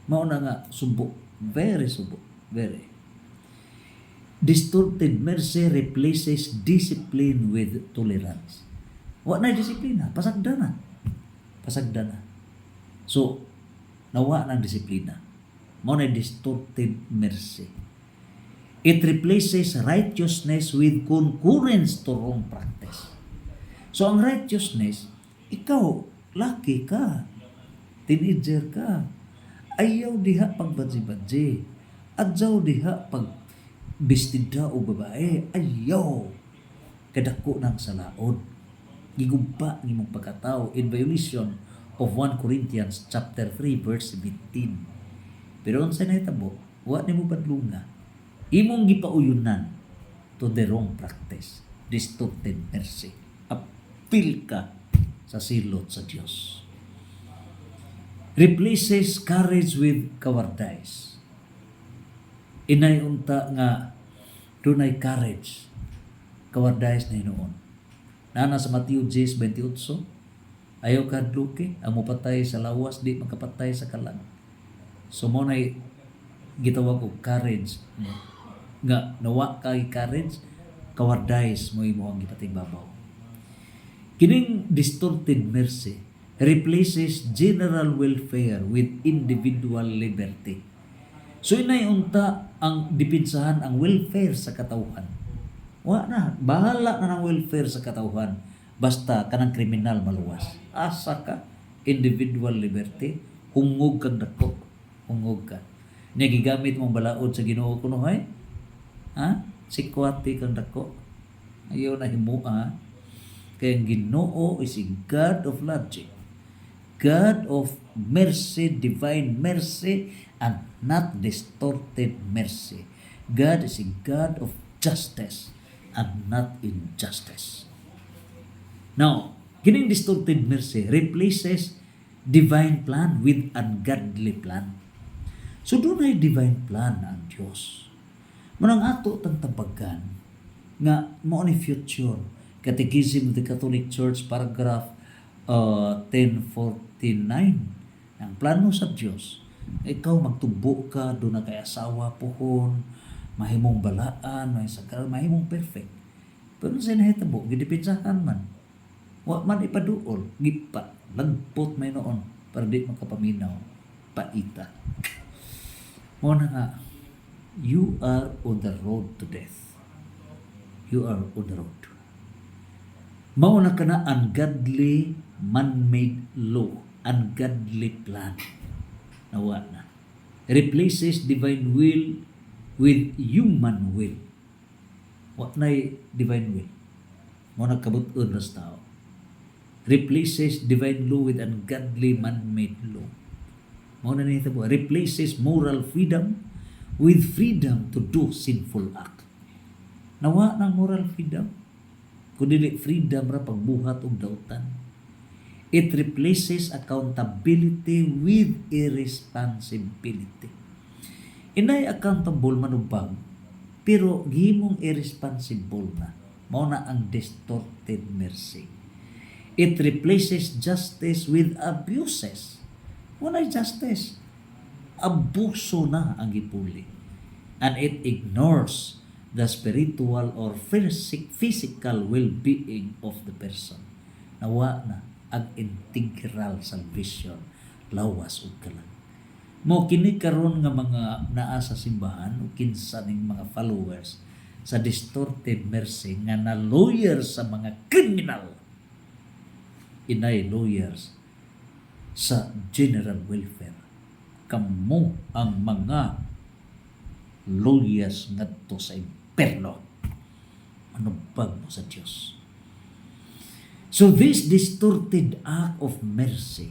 Mao na nga subo. Very subo. Very. Distorted mercy replaces discipline with tolerance. Wa na disiplina, pasagda na. Pasagda na. So nawa ng disiplina. Mao na distorted mercy. It replaces righteousness with concurrence to wrong practice. So ang righteousness, ikaw, laki ka, teenager ka, ayaw diha pagbadji-badji, adyaw diha pag bestida o babae, ayaw, kadako ng salaod, gigumpa ng imong pagkatao in violation of 1 Corinthians chapter 3 verse 17. Pero unsay nahitabo, wa nimo badlunga, imong gipauyunan to the wrong practice, distorted mercy. Apil ka sa silot sa Dios. Replaces courage with cowardice. Inay unta nga dunay courage, cowardice na hinuon. Nana sa Matthew 10:28, ayaw kadluki, ang mupatay sa lawas di makapatay sa kalang. So mo nay gitawag og courage nga nawa kay courage, cowardice mo imo ang gipatigbabaw. Kining distorted mercy replaces general welfare with individual liberty. So inay unta ang dipinsahan ang welfare sa katawhan. Wa na, bahala na ng welfare sa katawhan basta kanang kriminal maluwas. Asa ka individual liberty, hungog kang dako, hungog ka. Nya gigamit mong balaod sa Ginoo kunuhay? Ha? Sikwati kang dako. Ayaw na himua. Kaya ang Ginoo is a God of logic, God of mercy, divine mercy, and not distorted mercy. God is a God of justice and not injustice. Now, kining distorted mercy replaces divine plan with ungodly plan. So doon ay divine plan ang Diyos. Manang ato tang tabagan nga mo ni future Catechism of the Catholic Church paragraph 1049 Ang plano sa Dios, ikaw magtubo ka, doon na kay asawa pohon, mahimong balaan, mahimong perfect. Pero sa nahitabo, gidipinsahan man. Wa man ipaduol, gipa, lagpot may noon, para di makapaminaw, paita. Mo na nga, you are on the road to death. You are on the road. Mauna ka na ungodly man-made law, ungodly plan. Nawa na. Replaces divine will with human will. What na divine will? Mauna kabut-un ras tao. Replaces divine law with ungodly man-made law. Mauna na ito po. Replaces moral freedom with freedom to do sinful act. Nawa ng moral freedom. Kundi freedom ra pagbuhat og dautan. It replaces accountability with irresponsibility. Inay accountable manubag, pero gihimong irresponsible na. Mao na ang distorted mercy. It replaces justice with abuses. Wala justice. Abuso na ang gipuli. And it ignores the spiritual or physical well-being of the person. Nawa na ang integral salvation, lawas ug kalang. Mo kini karon nga mga naa sa simbahan o kinsa ning mga followers sa distorted mercy nga na lawyer sa mga criminal. Inay lawyers sa general welfare. Kamo ang mga lawyers ngadto sa imperno. Ano bag mo sa Diyos? So this distorted act of mercy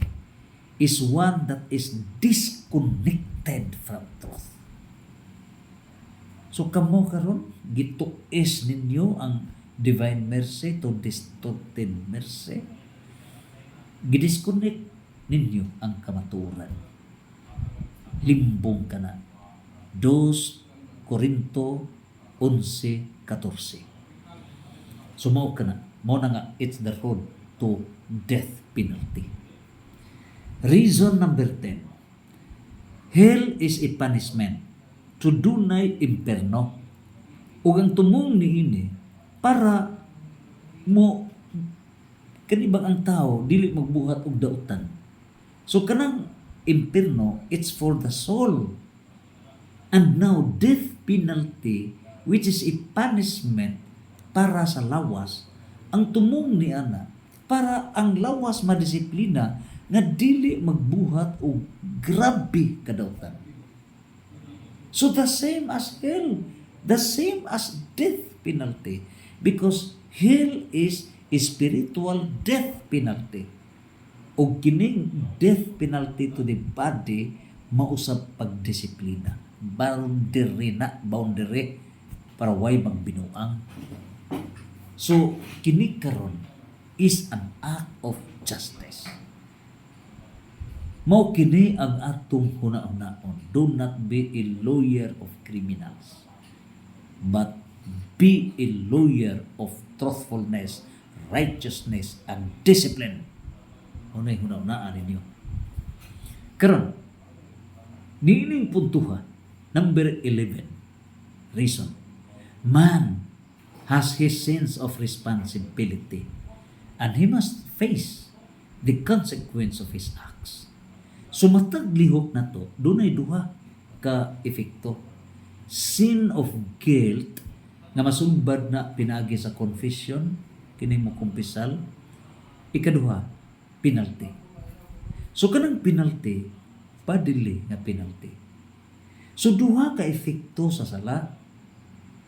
is one that is disconnected from truth. So kamo karon gituis ninyo ang divine mercy to distorted mercy. Gidisconnect ninyo ang kamatuoran. Limbong ka na. 2 Corinto 11:14. Sumaw ka na. Mo na nga, it's the road to death penalty. Reason number 10. Hell is a punishment to dunay imperno. Ug ang tumong niini para mo kanibang ang tao dili magbuhat og dautan. So kanang imperno, it's for the soul. And now death penalty, which is a punishment para sa lawas, ang tumong ni ana para ang lawas madisiplina nga dili magbuhat og grabe kadautan. So the same as hell, the same as death penalty, because hell is a spiritual death penalty. O kining death penalty to the body mausab pagdisiplina. Boundary para way magbinuang. So kini karon is an act of justice. Mao kini ang atong hunaon. Do not be a lawyer of criminals, but be a lawyer of truthfulness, righteousness, and discipline. Unay hunaon ninyo. Karon niining puntuha number 11. Reason. Man has his sense of responsibility and he must face the consequence of his acts. So matag lihok na to, dunay duha ka epekto. Sin of guilt nga masumbad na pinagi sa confession, kini mo kumpisal. Ikaduha, penalty. So kanang penalty, padili nga penalty. So duha ka epekto sa sala.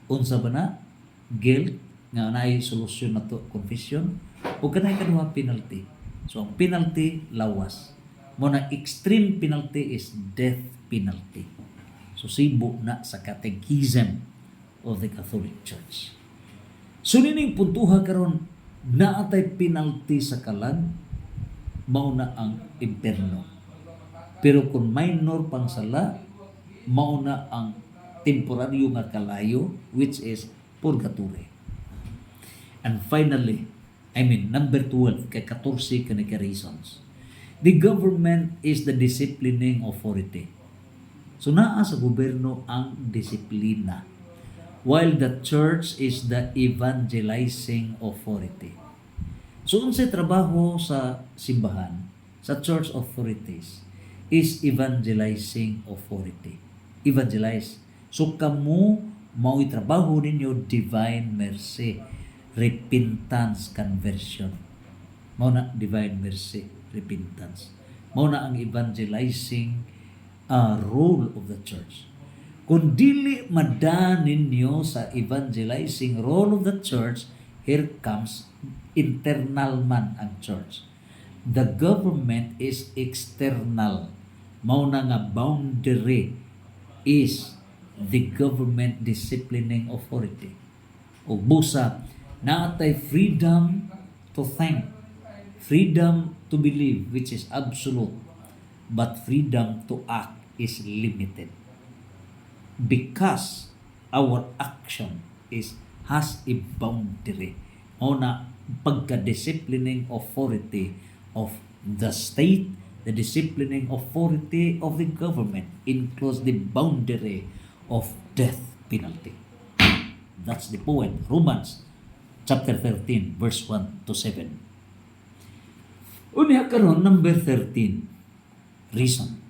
Unsa ba na? Guilt nga naay solusyon na to, confession, o kanay kaduha penalty. So ang penalty lawas. Mo na extreme penalty is death penalty. So sibo na sa catechism of the Catholic Church. So nining puntuha karon naatay penalty sa kalag, mao na ang imperno. Pero kung minor pang sala, mao na ang temporaryo nga kalayo, which is purgatory. And finally, number 12, kay 14 ka reasons. The government is the disciplining authority. So naa sa gobyerno ang disiplina, while the church is the evangelizing authority. So unsay trabaho sa simbahan, sa church authorities, is evangelizing authority. Evangelize. So kamo mao trabaho ninyo divine mercy, repentance, conversion. Mao na divine mercy, repentance. Mao na ang evangelizing role of the church. Kung dili madan ninyo sa evangelizing role of the church, here comes internal man ang church. The government is external. Mao na nga boundary is the government disciplining authority. O busa, naatay freedom to think, freedom to believe, which is absolute, but freedom to act is limited. Because our action has a boundary. O na pagka-disciplining authority of the state, the disciplining authority of the government includes the boundary of death penalty. That's the point. Romans chapter 13 verse 1 to 7. Unya karon number 13. Reason.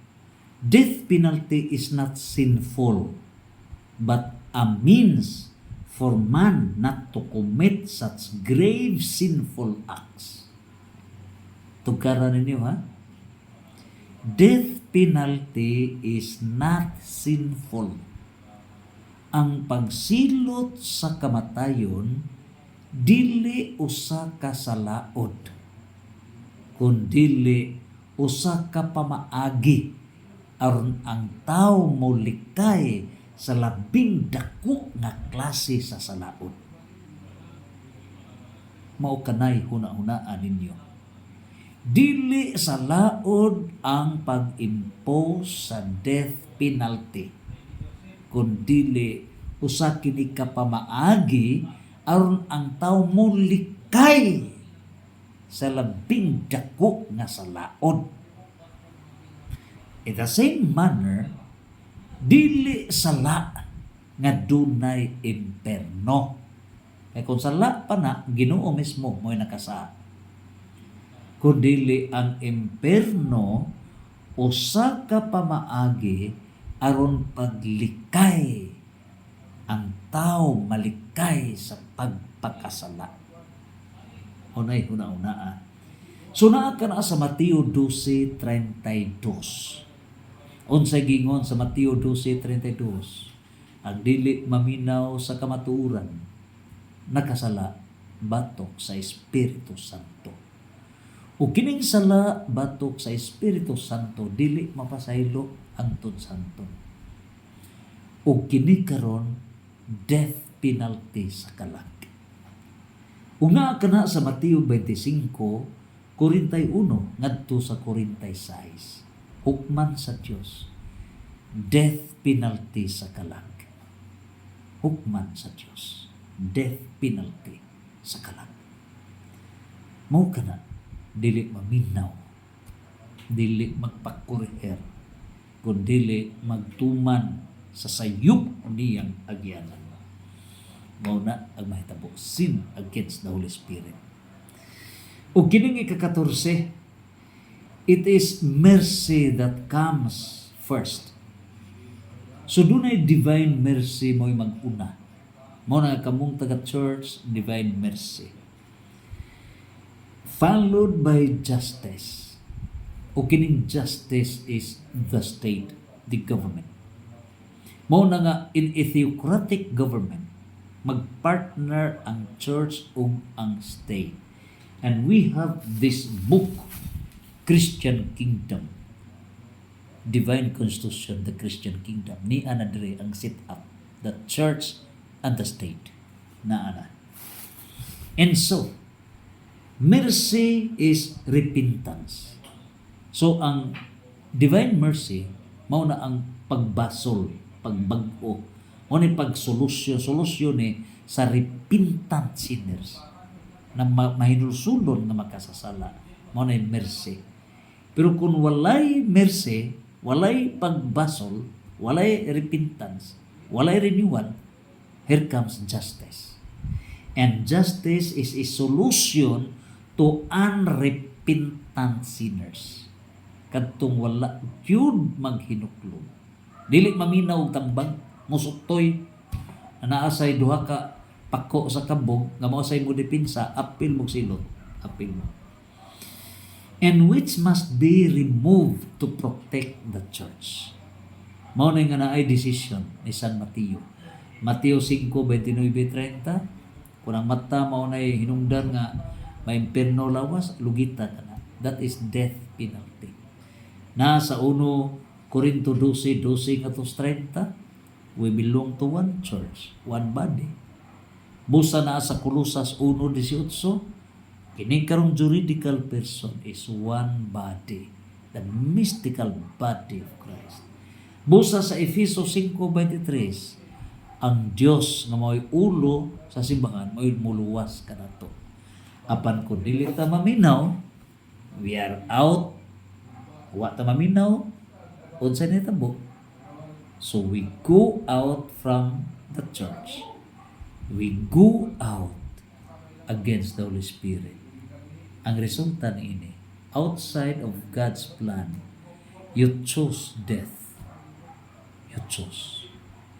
Death penalty is not sinful, but a means for man not to commit such grave sinful acts. Tugkaran ninyo ha? Death penalty is not sinful. Ang pagsilot sa kamatayon dili usa ka salaod, kundi usa ka pamaagi aron ang tao molikay sa labing dako nga klase sa salaod. Mao kanay huna-hunaan ninyo. Dili sa laod ang pag-impose sa death penalty, kundi usa kini ka pamaagi aron ang tao molikay sa labing dako nga salaod. In the same manner, dili sala nga dunay imperno. Kaya kung sala pa na, Ginoo mismo mo'y nakasa. Kung dili ang imperno, usa ka pamaagi aron paglikay ang tao malikay sa pagpakasala. Hunay huna-hunaa. So naa ka na sa Mateo 12:32. Unsay gingon sa Mateo 12:32, ang dili maminaw sa kamatuoran nakasala batok sa Espiritu Santo. O kining sala batok sa Espiritu Santo dili mapasaylo hangtod santo. O kini karon death penalty sa kalag. Unga kana sa Mateo 25:41 ngadto sa 46. Hukman sa Dios, death penalty sa kalag. Hukman sa Dios, death penalty sa kalag. Mao kana dili maminaw, dili magpakuriher, kundi magtuman sa sayop niyang agyanan. Mao na ang mahitabo, sin against the Holy Spirit. O kining ika-14, it is mercy that comes first. So dunay divine mercy mo'y mag-una. Mao na kamong taga-church, divine mercy. Followed by justice. O kining justice is the state, the government. Mao na nga in a theocratic government, magpartner ang church ug ang state. And we have this book, Christian Kingdom, Divine Constitution, the Christian Kingdom. Ni ana dire ang set up, the church and the state. Na ana. And so, mercy is repentance. So ang divine mercy mao na ang pagbasol, pagbag-o, o ni pagsolusyon sa repentant sinners na mahinulsulon na makasasala. Mao na mercy. Pero kung walay mercy, walay pagbasol, walay repentance, walay renewal, here comes justice. And justice is a solution to unrepentant sinners. Kadtong wala gyud maghinuklog. Dili maminaw og tambang, musuktoy, na naasay duha ka pako sa kabog, nga mao say mo depensa, apil mo silot, apil mo. And which must be removed to protect the church. Mao na nga naay decision ni San Mateo. Mateo 5:29-30, kung ang mata mao na hinungdan nga may impierno lawas, lugita ka na. That is death penalty. Na sa 1 Corinto 12:12-30, we belong to one church, one body. Busa na sa Colosas 1:18, kini karong juridical person is one body, the mystical body of Christ. Busa sa Efeso 5:23, ang Dios nga mao'y ulo sa simbahan, mao'y muluwas kanato. Apan kung dili ta maminaw, we are out. Wa ta maminaw, unsa ni tabo? So we go out from the church. We go out against the Holy Spirit. Ang resulta niini, outside of God's plan, you choose death. You choose.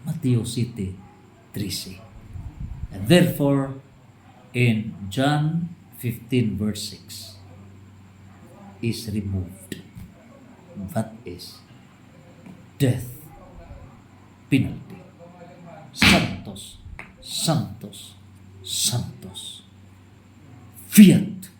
Mateo 7:13. And therefore, in John 15:6, is removed. That is death penalty. Santos, Santos, Santos. Fiat